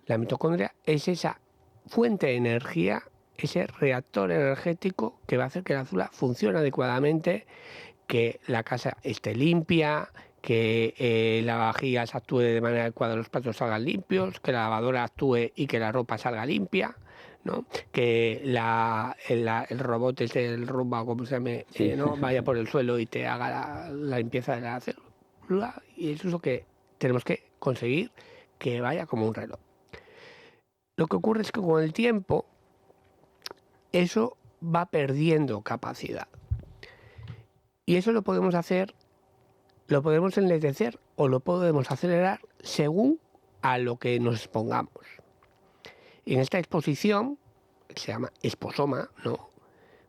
La mitocondria es esa fuente de energía, ese reactor energético que va a hacer que la célula funcione adecuadamente, que la casa esté limpia, que la vajilla actúe de manera adecuada, los platos salgan limpios, que la lavadora actúe y que la ropa salga limpia, ¿no? Que el robot el Roomba, como se llame, ¿no? Vaya por el suelo y te haga la limpieza de la célula. Y eso es lo que tenemos que conseguir, que vaya como un reloj. Lo que ocurre es que con el tiempo eso va perdiendo capacidad. Y eso lo podemos hacer, lo podemos enlentecer o lo podemos acelerar según a lo que nos expongamos. En esta exposición, que se llama exposoma, ¿no?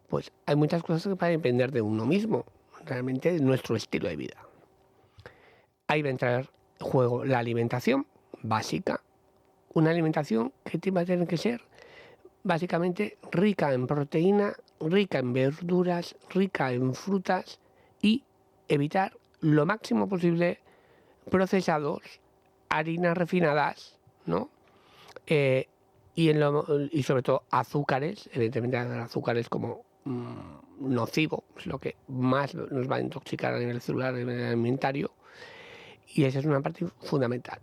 Pues hay muchas cosas que van a depender de uno mismo, realmente de nuestro estilo de vida. Ahí va a entrar en juego la alimentación básica, una alimentación que va a tener que ser básicamente rica en proteína, rica en verduras, rica en frutas y evitar lo máximo posible procesados, harinas refinadas, ¿no? Y sobre todo azúcares, evidentemente azúcares como nocivo, es lo que más nos va a intoxicar a nivel celular, a nivel alimentario, y esa es una parte fundamental.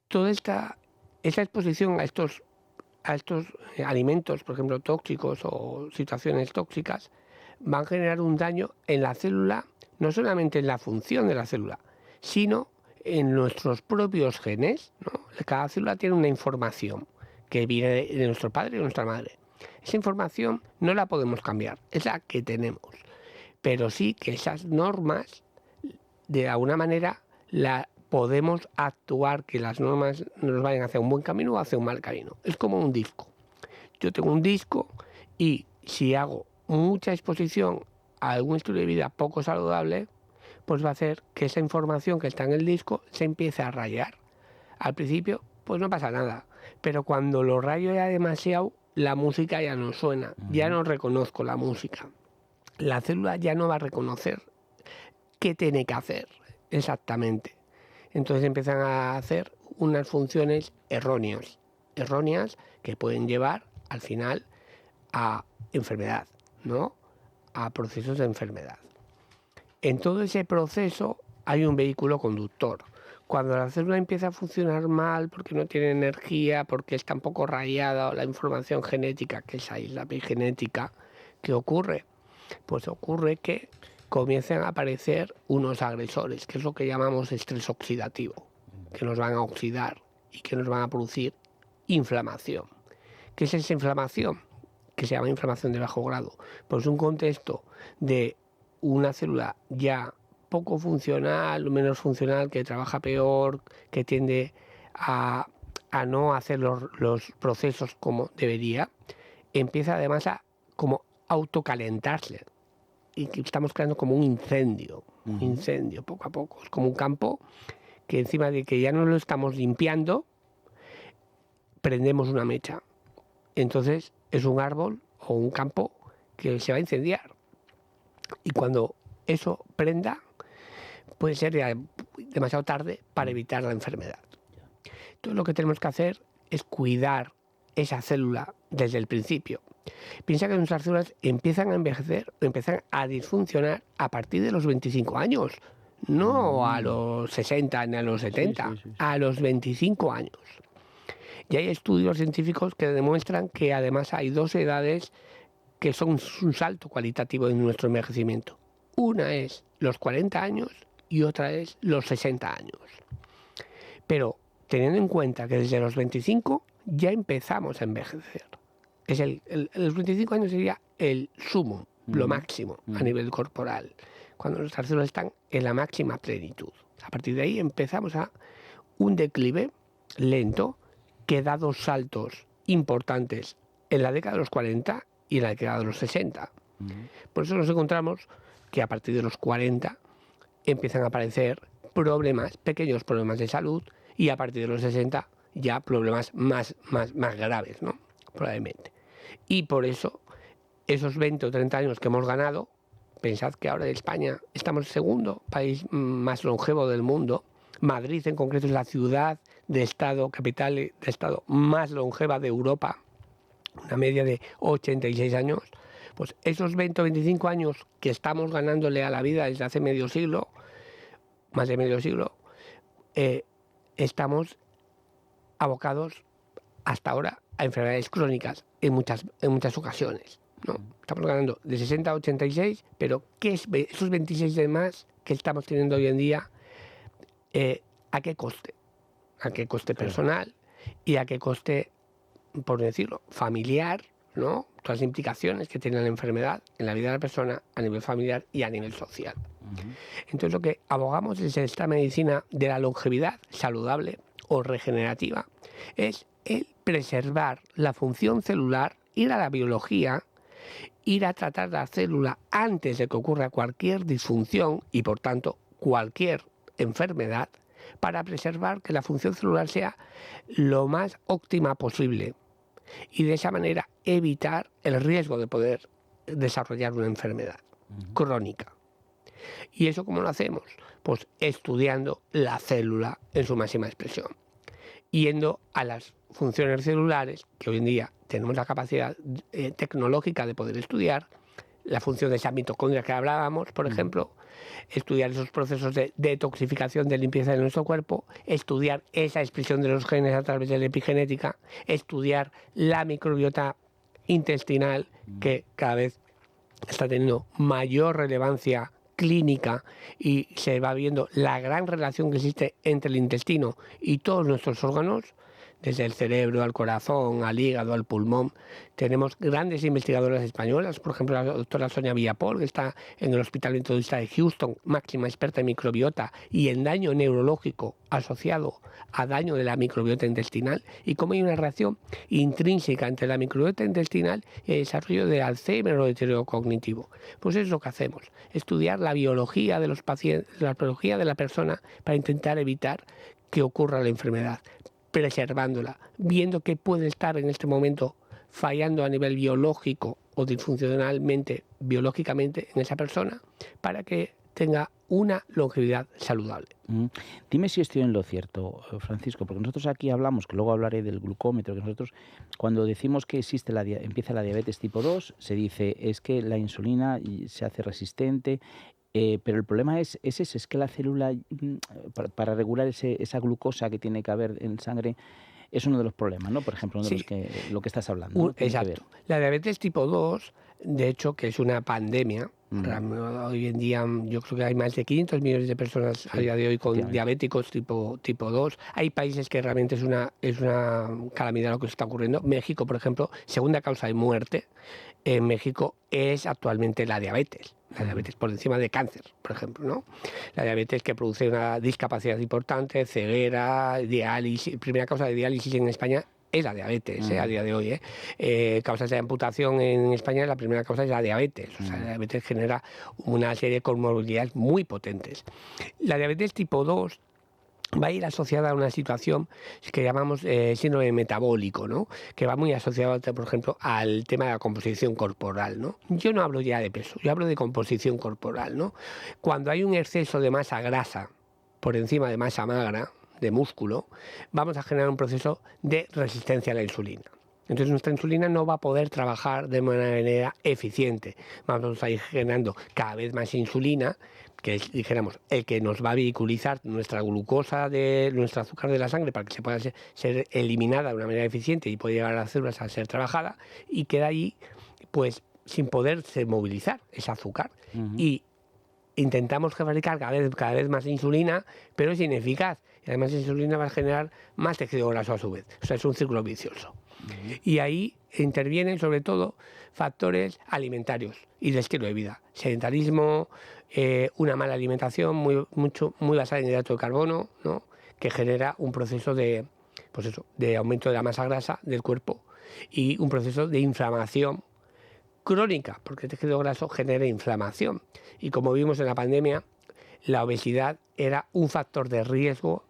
Toda esta exposición a estos alimentos, por ejemplo, tóxicos o situaciones tóxicas, van a generar un daño en la célula, no solamente en la función de la célula, sino en nuestros propios genes, ¿no? Cada célula tiene una información que viene de nuestro padre y de nuestra madre. Esa información no la podemos cambiar, es la que tenemos. Pero sí que esas normas, de alguna manera, la podemos actuar, que las normas nos vayan hacia un buen camino o hacia un mal camino. Es como un disco. Yo tengo un disco y si hago mucha exposición a algún estilo de vida poco saludable, pues va a hacer que esa información que está en el disco se empiece a rayar. Al principio, pues no pasa nada, pero cuando lo rayo ya demasiado, la música ya no suena, ya no reconozco la música. La célula ya no va a reconocer qué tiene que hacer exactamente. Entonces empiezan a hacer unas funciones erróneas que pueden llevar al final a enfermedad, ¿no? A procesos de enfermedad. En todo ese proceso hay un vehículo conductor. Cuando la célula empieza a funcionar mal porque no tiene energía, porque está un poco rayada la información genética, que es ahí la epigenética, ¿qué ocurre? Pues ocurre que comienzan a aparecer unos agresores, que es lo que llamamos estrés oxidativo, que nos van a oxidar y que nos van a producir inflamación. ¿Qué es esa inflamación? Que se llama inflamación de bajo grado. Pues un contexto de una célula ya poco funcional, menos funcional, que trabaja peor, que tiende a no hacer los procesos como debería, empieza además a como autocalentarse. Y que estamos creando como un incendio poco a poco. Es como un campo que encima de que ya no lo estamos limpiando, prendemos una mecha. Entonces es un árbol o un campo que se va a incendiar. Y cuando eso prenda, puede ser ya demasiado tarde para evitar la enfermedad. Entonces lo que tenemos que hacer es cuidar esa célula desde el principio. Piensa que nuestras células empiezan a envejecer, empiezan a disfuncionar a partir de los 25 años, no a los 60 ni a los 70, a los 25 años. Y hay estudios científicos que demuestran que además hay dos edades que son un salto cualitativo en nuestro envejecimiento. Una es los 40 años y otra es los 60 años. Pero teniendo en cuenta que desde los 25 ya empezamos a envejecer. Los 25 años sería el sumo, lo máximo a nivel corporal, cuando nuestras células están en la máxima plenitud. A partir de ahí empezamos a un declive lento que da dos saltos importantes en la década de los 40 y en la década de los 60. Por eso nos encontramos que a partir de los 40 empiezan a aparecer pequeños problemas de salud, y a partir de los 60 ya problemas más graves, ¿no? Probablemente. Y por eso esos 20 o 30 años que hemos ganado Pensad que ahora en España estamos el segundo país más longevo del mundo. Madrid en concreto es la ciudad de Estado, capital de Estado más longeva de Europa, una media de 86 años. Pues esos 20 o 25 años que estamos ganándole a la vida desde hace medio siglo, más de medio siglo, estamos abocados hasta ahora a enfermedades crónicas en muchas ocasiones, ¿no? Estamos ganando de 60 a 86, pero ¿qué es esos 26 de más que estamos teniendo hoy en día? ¿A qué coste? ¿A qué coste personal? Y a qué coste, por decirlo, familiar, ¿no? Todas las implicaciones que tiene la enfermedad en la vida de la persona a nivel familiar y a nivel social. Entonces lo que abogamos desde esta medicina de la longevidad saludable o regenerativa es el preservar la función celular, ir a la biología, ir a tratar la célula antes de que ocurra cualquier disfunción y por tanto cualquier enfermedad, para preservar que la función celular sea lo más óptima posible y de esa manera evitar el riesgo de poder desarrollar una enfermedad crónica. ¿Y eso cómo lo hacemos? Pues estudiando la célula en su máxima expresión, yendo a las funciones celulares que hoy en día tenemos la capacidad tecnológica de poder estudiar, la función de esa mitocondria que hablábamos, por ejemplo, estudiar esos procesos de detoxificación, de limpieza de nuestro cuerpo, estudiar esa expresión de los genes a través de la epigenética, estudiar la microbiota intestinal, que cada vez está teniendo mayor relevancia clínica y se va viendo la gran relación que existe entre el intestino y todos nuestros órganos, desde el cerebro, al corazón, al hígado, al pulmón. Tenemos grandes investigadoras españolas, por ejemplo la doctora Sonia Villapol, que está en el Hospital Metodista de Houston, máxima experta en microbiota y en daño neurológico asociado a daño de la microbiota intestinal, y cómo hay una relación intrínseca entre la microbiota intestinal y el desarrollo de Alzheimer o deterioro cognitivo. Pues eso es lo que hacemos, estudiar la biología de los pacientes, la biología de la persona para intentar evitar que ocurra la enfermedad, preservándola, viendo qué puede estar en este momento fallando a nivel biológico o disfuncionalmente, biológicamente en esa persona, para que tenga una longevidad saludable. Dime si estoy en lo cierto, Francisco, porque nosotros aquí hablamos, que luego hablaré del glucómetro, que nosotros cuando decimos que empieza la diabetes tipo 2, se dice es que la insulina se hace resistente. Pero el problema es que la célula, para regular esa glucosa que tiene que haber en sangre, es uno de los problemas, ¿no? Por ejemplo, uno de los lo que estás hablando, ¿no? Exacto. La diabetes tipo 2, de hecho, que es una pandemia. Hoy en día yo creo que hay más de 500 millones de personas a día de hoy con diabéticos tipo 2. Hay países que realmente es una calamidad lo que está ocurriendo. México, por ejemplo, segunda causa de muerte en México es actualmente la diabetes. La diabetes por encima de cáncer, por ejemplo, ¿no? La diabetes que produce una discapacidad importante, ceguera, diálisis. Primera causa de diálisis en España es la diabetes, a día de hoy. Causas de amputación en España, la primera causa es la diabetes. O sea, la diabetes genera una serie de comorbilidades muy potentes. La diabetes tipo 2 va a ir asociada a una situación que llamamos síndrome metabólico, ¿no? Que va muy asociado, por ejemplo, al tema de la composición corporal, ¿no? Yo no hablo ya de peso, yo hablo de composición corporal, ¿no? Cuando hay un exceso de masa grasa por encima de masa magra, de músculo, vamos a generar un proceso de resistencia a la insulina. Entonces nuestra insulina no va a poder trabajar de manera eficiente. Vamos a ir generando cada vez más insulina, que es, dijéramos, el que nos va a vehiculizar nuestra glucosa, nuestro azúcar de la sangre para que se pueda ser eliminada de una manera eficiente y pueda llegar a las células a ser trabajada, y queda ahí pues sin poderse movilizar ese azúcar. Y intentamos fabricar cada vez más insulina, pero es ineficaz. Y además esa insulina va a generar más tejido graso a su vez. O sea, es un círculo vicioso. Y ahí intervienen sobre todo factores alimentarios y de estilo de vida. Sedentarismo, una mala alimentación muy basada en hidrato de carbono, ¿no? Que genera un proceso de aumento de la masa grasa del cuerpo y un proceso de inflamación crónica, porque el tejido graso genera inflamación. Y como vimos en la pandemia, la obesidad era un factor de riesgo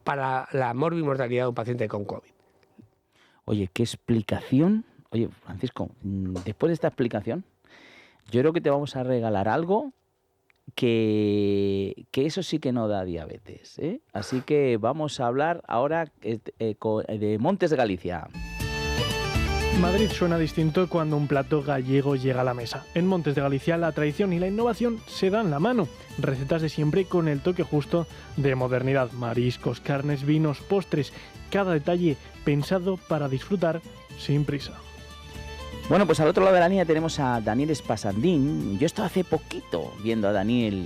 para la morbimortalidad de un paciente con COVID. Oye, qué explicación. Oye, Francisco, después de esta explicación, yo creo que te vamos a regalar algo que eso sí que no da diabetes, ¿eh? Así que vamos a hablar ahora de Montes de Galicia. Madrid suena distinto cuando un plato gallego llega a la mesa. En Montes de Galicia la tradición y la innovación se dan la mano. Recetas de siempre con el toque justo de modernidad. Mariscos, carnes, vinos, postres. Cada detalle pensado para disfrutar sin prisa. Bueno, pues al otro lado de la línea tenemos a Daniel Espasandín. Yo estaba hace poquito viendo a Daniel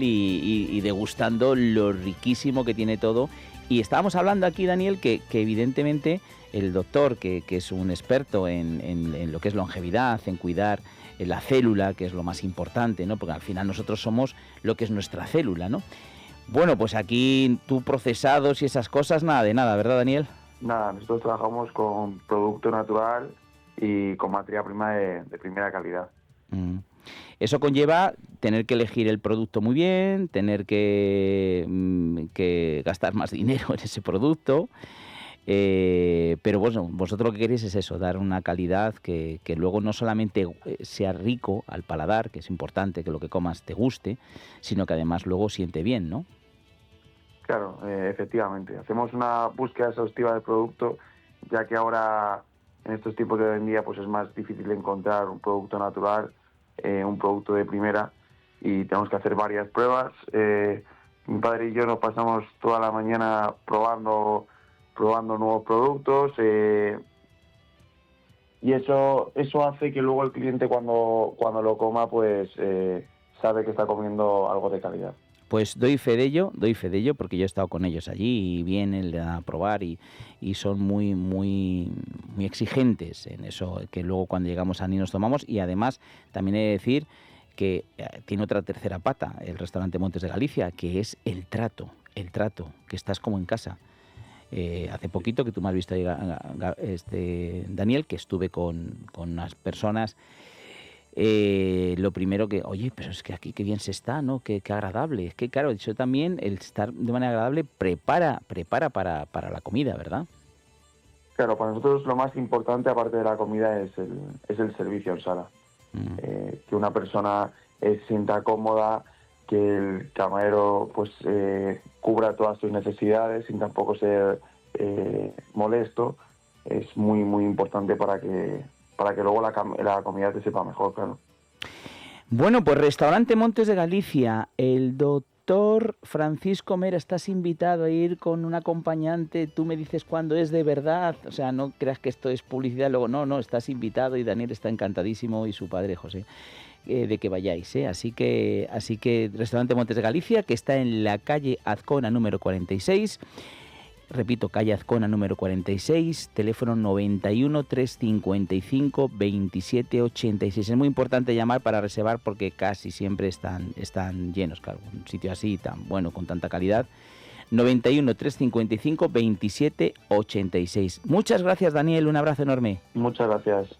y degustando lo riquísimo que tiene todo. Y estábamos hablando aquí, Daniel, que evidentemente el doctor, que es un experto en lo que es longevidad, en cuidar la célula, que es lo más importante, ¿no? Porque al final nosotros somos lo que es nuestra célula, ¿no? Bueno, pues aquí tú procesados y esas cosas, nada de nada, ¿verdad, Daniel? Nada, nosotros trabajamos con producto natural y con materia prima de primera calidad. Eso conlleva tener que elegir el producto muy bien, tener que gastar más dinero en ese producto, pero bueno, vosotros lo que queréis es eso, dar una calidad que luego no solamente sea rico al paladar, que es importante que lo que comas te guste, sino que además luego siente bien, ¿no? Claro, efectivamente. Hacemos una búsqueda exhaustiva del producto, ya que ahora en estos tiempos de hoy en día pues es más difícil encontrar un producto natural, un producto de primera, y tenemos que hacer varias pruebas. Mi padre y yo nos pasamos toda la mañana probando nuevos productos, y eso hace que luego el cliente cuando lo coma pues sabe que está comiendo algo de calidad. Pues doy fe de ello, porque yo he estado con ellos allí y vienen a probar y son muy, muy, muy exigentes en eso, que luego cuando llegamos a ni nos tomamos. Y además también he de decir que tiene otra tercera pata el restaurante Montes de Galicia, que es el trato, que estás como en casa. Hace poquito que tú me has visto, Daniel, que estuve con unas personas. Lo primero que, oye, pero es que aquí qué bien se está, ¿no? Qué agradable. Es que claro, eso también, el estar de manera agradable prepara para la comida, ¿verdad? Claro, para nosotros lo más importante, aparte de la comida, es el servicio en sala. Que una persona se sienta cómoda, que el camarero pues cubra todas sus necesidades sin tampoco ser molesto, es muy, muy importante para que luego la comida te sepa mejor, claro. Bueno, pues Restaurante Montes de Galicia, el doctor Francisco Mera, estás invitado a ir con un acompañante, tú me dices cuándo es de verdad, o sea, no creas que esto es publicidad, luego no, estás invitado y Daniel está encantadísimo y su padre José, de que vayáis, ¿eh? Así que Restaurante Montes de Galicia, que está en la calle Azcona número 46, repito, calle Azcona número 46, teléfono 91 355 27 86. Es muy importante llamar para reservar porque casi siempre están llenos, claro, un sitio así tan bueno, con tanta calidad. 91 355 27 86. Muchas gracias, Daniel, un abrazo enorme. Muchas gracias.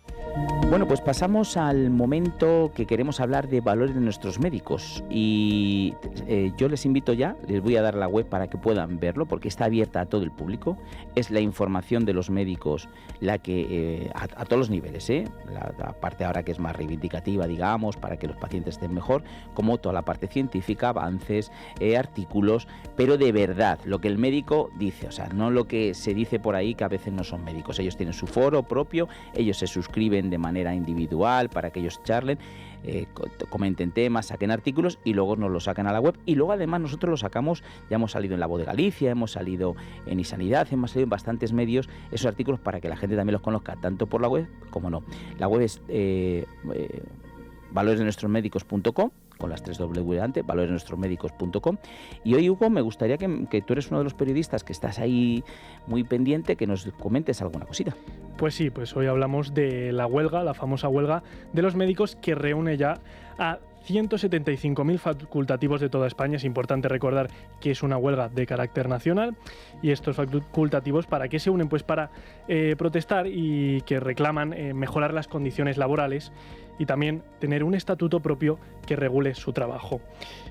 Bueno, pues pasamos al momento que queremos hablar de valores de nuestros médicos y yo les invito ya, les voy a dar la web para que puedan verlo porque está abierta a todo el público. Es la información de los médicos la que a todos los niveles, la parte ahora que es más reivindicativa, digamos, para que los pacientes estén mejor, como toda la parte científica, avances, artículos, pero de verdad, lo que el médico dice, o sea, no lo que se dice por ahí que a veces no son médicos. Ellos tienen su foro propio, ellos se suscriben de manera individual para que ellos charlen, comenten temas, saquen artículos y luego nos lo sacan a la web. Y luego además nosotros lo sacamos, ya hemos salido en La Voz de Galicia, hemos salido en iSanidad, hemos salido en bastantes medios esos artículos para que la gente también los conozca, tanto por la web como no. La web es valoresdenuestrosmédicos.com, con las 3 W antes, valoresdenuestrosmédicos.com. Y hoy, Hugo, me gustaría que tú eres uno de los periodistas que estás ahí muy pendiente, que nos comentes alguna cosita. Pues sí, pues hoy hablamos de la huelga, la famosa huelga de los médicos que reúne ya a 175.000 facultativos de toda España. Es importante recordar que es una huelga de carácter nacional y estos facultativos, ¿para qué se unen? Pues para protestar y que reclaman mejorar las condiciones laborales y también tener un estatuto propio que regule su trabajo.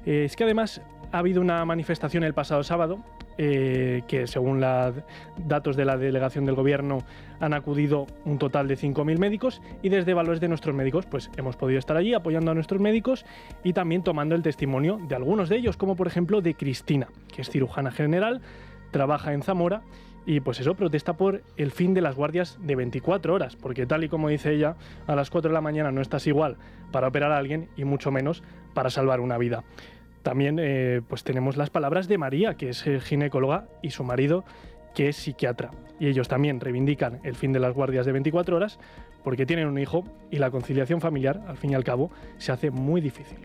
Es que además ha habido una manifestación el pasado sábado que según datos de la delegación del Gobierno han acudido un total de 5.000 médicos, y desde Valores de Nuestros Médicos pues hemos podido estar allí apoyando a nuestros médicos y también tomando el testimonio de algunos de ellos, como por ejemplo de Cristina, que es cirujana general, trabaja en Zamora y pues eso, protesta por el fin de las guardias de 24 horas, porque tal y como dice ella, a las 4 de la mañana no estás igual para operar a alguien y mucho menos para salvar una vida. También pues tenemos las palabras de María, que es ginecóloga, y su marido, que es psiquiatra. Y ellos también reivindican el fin de las guardias de 24 horas porque tienen un hijo y la conciliación familiar, al fin y al cabo, se hace muy difícil.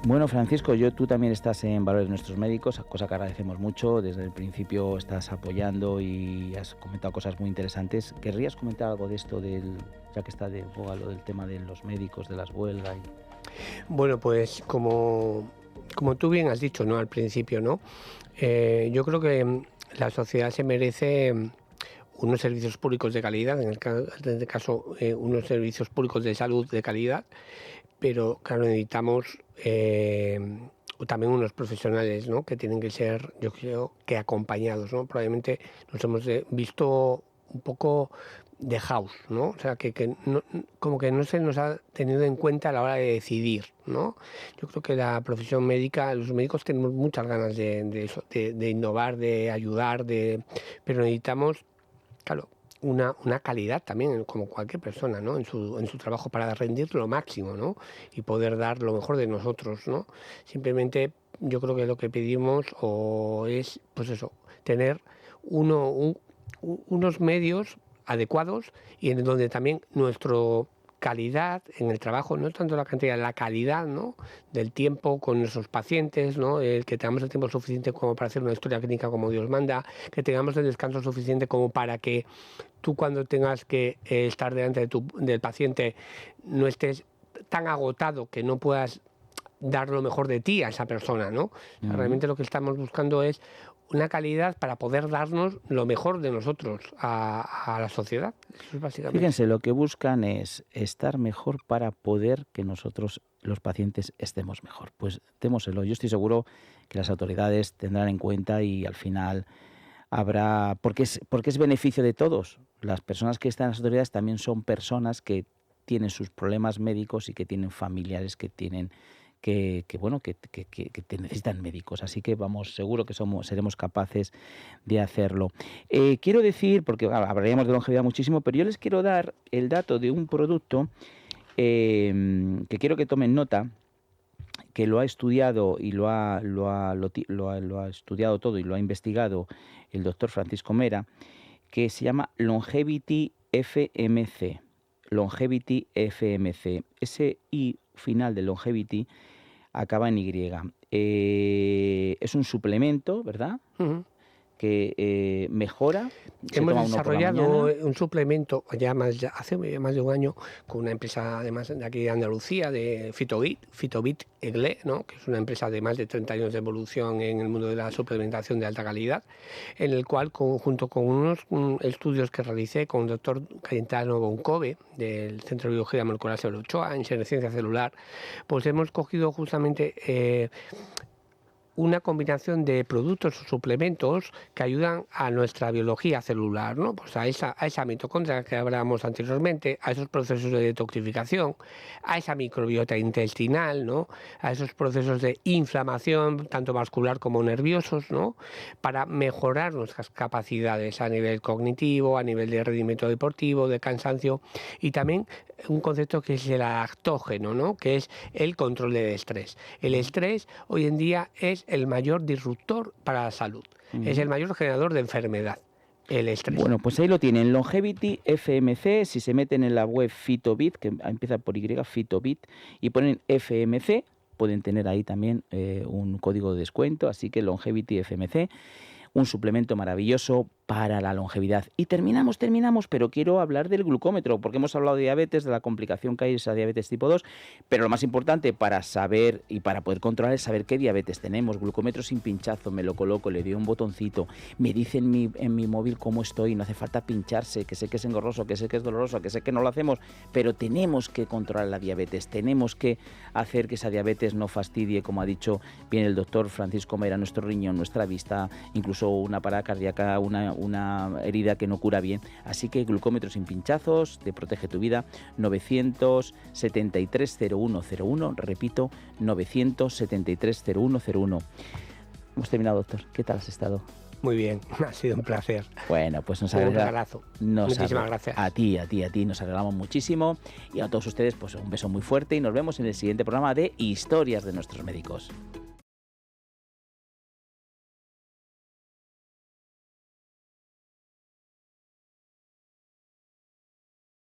Bueno, Francisco, tú también estás en Valores de Nuestros Médicos, cosa que agradecemos mucho. Desde el principio estás apoyando y has comentado cosas muy interesantes. ¿Querrías comentar algo de esto, ya que está de boga lo del tema de los médicos, de las huelgas? Bueno, pues como tú bien has dicho, ¿no?, al principio, ¿no? Yo creo que la sociedad se merece unos servicios públicos de calidad, en este caso unos servicios públicos de salud de calidad, pero claro, necesitamos también unos profesionales, ¿no?, que tienen que ser, yo creo, que acompañados, ¿no? Probablemente nos hemos visto un poco dejados, ¿no? O sea, que no, como que no se nos ha tenido en cuenta a la hora de decidir, ¿no? Yo creo que la profesión médica, los médicos tenemos muchas ganas de innovar, de ayudar, pero necesitamos, claro, una calidad también, como cualquier persona, ¿no?, en su trabajo, para rendir lo máximo, ¿no?, y poder dar lo mejor de nosotros, ¿no? Simplemente yo creo que lo que pedimos es, pues eso, tener unos medios adecuados y en donde también nuestra calidad en el trabajo, no tanto la cantidad, la calidad, ¿no?, del tiempo con nuestros pacientes, ¿no?, el que tengamos el tiempo suficiente como para hacer una historia clínica como Dios manda, que tengamos el descanso suficiente como para que tú, cuando tengas que estar delante del paciente, no estés tan agotado que no puedas dar lo mejor de ti a esa persona, ¿no? O sea, realmente lo que estamos buscando es una calidad para poder darnos lo mejor de nosotros a la sociedad. Eso es básicamente. Fíjense, lo que buscan es estar mejor para poder que nosotros, los pacientes, estemos mejor. Pues démoselo. Yo estoy seguro que las autoridades tendrán en cuenta y al final habrá, porque es beneficio de todos. Las personas que están en las autoridades también son personas que tienen sus problemas médicos y que tienen familiares que tienen que necesitan médicos, así que seguro que seremos capaces de hacerlo. Quiero decir, porque hablaríamos de longevidad muchísimo, pero yo les quiero dar el dato de un producto que quiero que tomen nota, que lo ha estudiado y lo ha estudiado todo y lo ha investigado el doctor Francisco Mera, que se llama Longevity FMC. Longevity FMC. Ese I final de Longevity acaba en Y. Es un suplemento, ¿verdad? Uh-huh. Que mejora. Hemos desarrollado un suplemento hace más de un año con una empresa, además de aquí de Andalucía, de Fitobit Egle, ¿no?, que es una empresa de más de 30 años de evolución en el mundo de la suplementación de alta calidad, en el cual, junto con unos estudios que realicé con el doctor Cayetano Goncove, del Centro de Biología Molecular Severo Ochoa, en senescencia celular, pues hemos cogido justamente una combinación de productos o suplementos que ayudan a nuestra biología celular, ¿no? Pues a esa mitocondria que hablábamos anteriormente, a esos procesos de detoxificación, a esa microbiota intestinal, ¿no?, a esos procesos de inflamación, tanto vascular como nerviosos, ¿no?, para mejorar nuestras capacidades a nivel cognitivo, a nivel de rendimiento deportivo, de cansancio, y también un concepto que es el adaptógeno, ¿no?, que es el control del estrés. El estrés hoy en día es el mayor disruptor para la salud, es el mayor generador de enfermedad, el estrés. Bueno, pues ahí lo tienen, Longevity FMC. Si se meten en la web Fitobit, que empieza por Y, Fitobit, y ponen FMC, pueden tener ahí también un código de descuento, así que Longevity FMC, un suplemento maravilloso para la longevidad. Y terminamos, pero quiero hablar del glucómetro, porque hemos hablado de diabetes, de la complicación que hay esa diabetes tipo 2, pero lo más importante para saber y para poder controlar es saber qué diabetes tenemos. Glucómetro sin pinchazo, me lo coloco, le doy un botoncito, me dice en mi móvil cómo estoy, no hace falta pincharse, que sé que es engorroso, que sé que es doloroso, que sé que no lo hacemos, pero tenemos que controlar la diabetes, tenemos que hacer que esa diabetes no fastidie, como ha dicho bien el doctor Francisco Mera, nuestro riñón, nuestra vista, incluso una parada cardíaca, una herida que no cura bien. Así que glucómetro sin pinchazos, te protege tu vida. 973-0101, repito, 973-0101. Hemos terminado, doctor. ¿Qué tal has estado? Muy bien, ha sido un placer. Bueno, pues nos alegramos. Muchísimas gracias. A ti, nos alegramos muchísimo. Y a todos ustedes, pues un beso muy fuerte y nos vemos en el siguiente programa de Historias de nuestros médicos.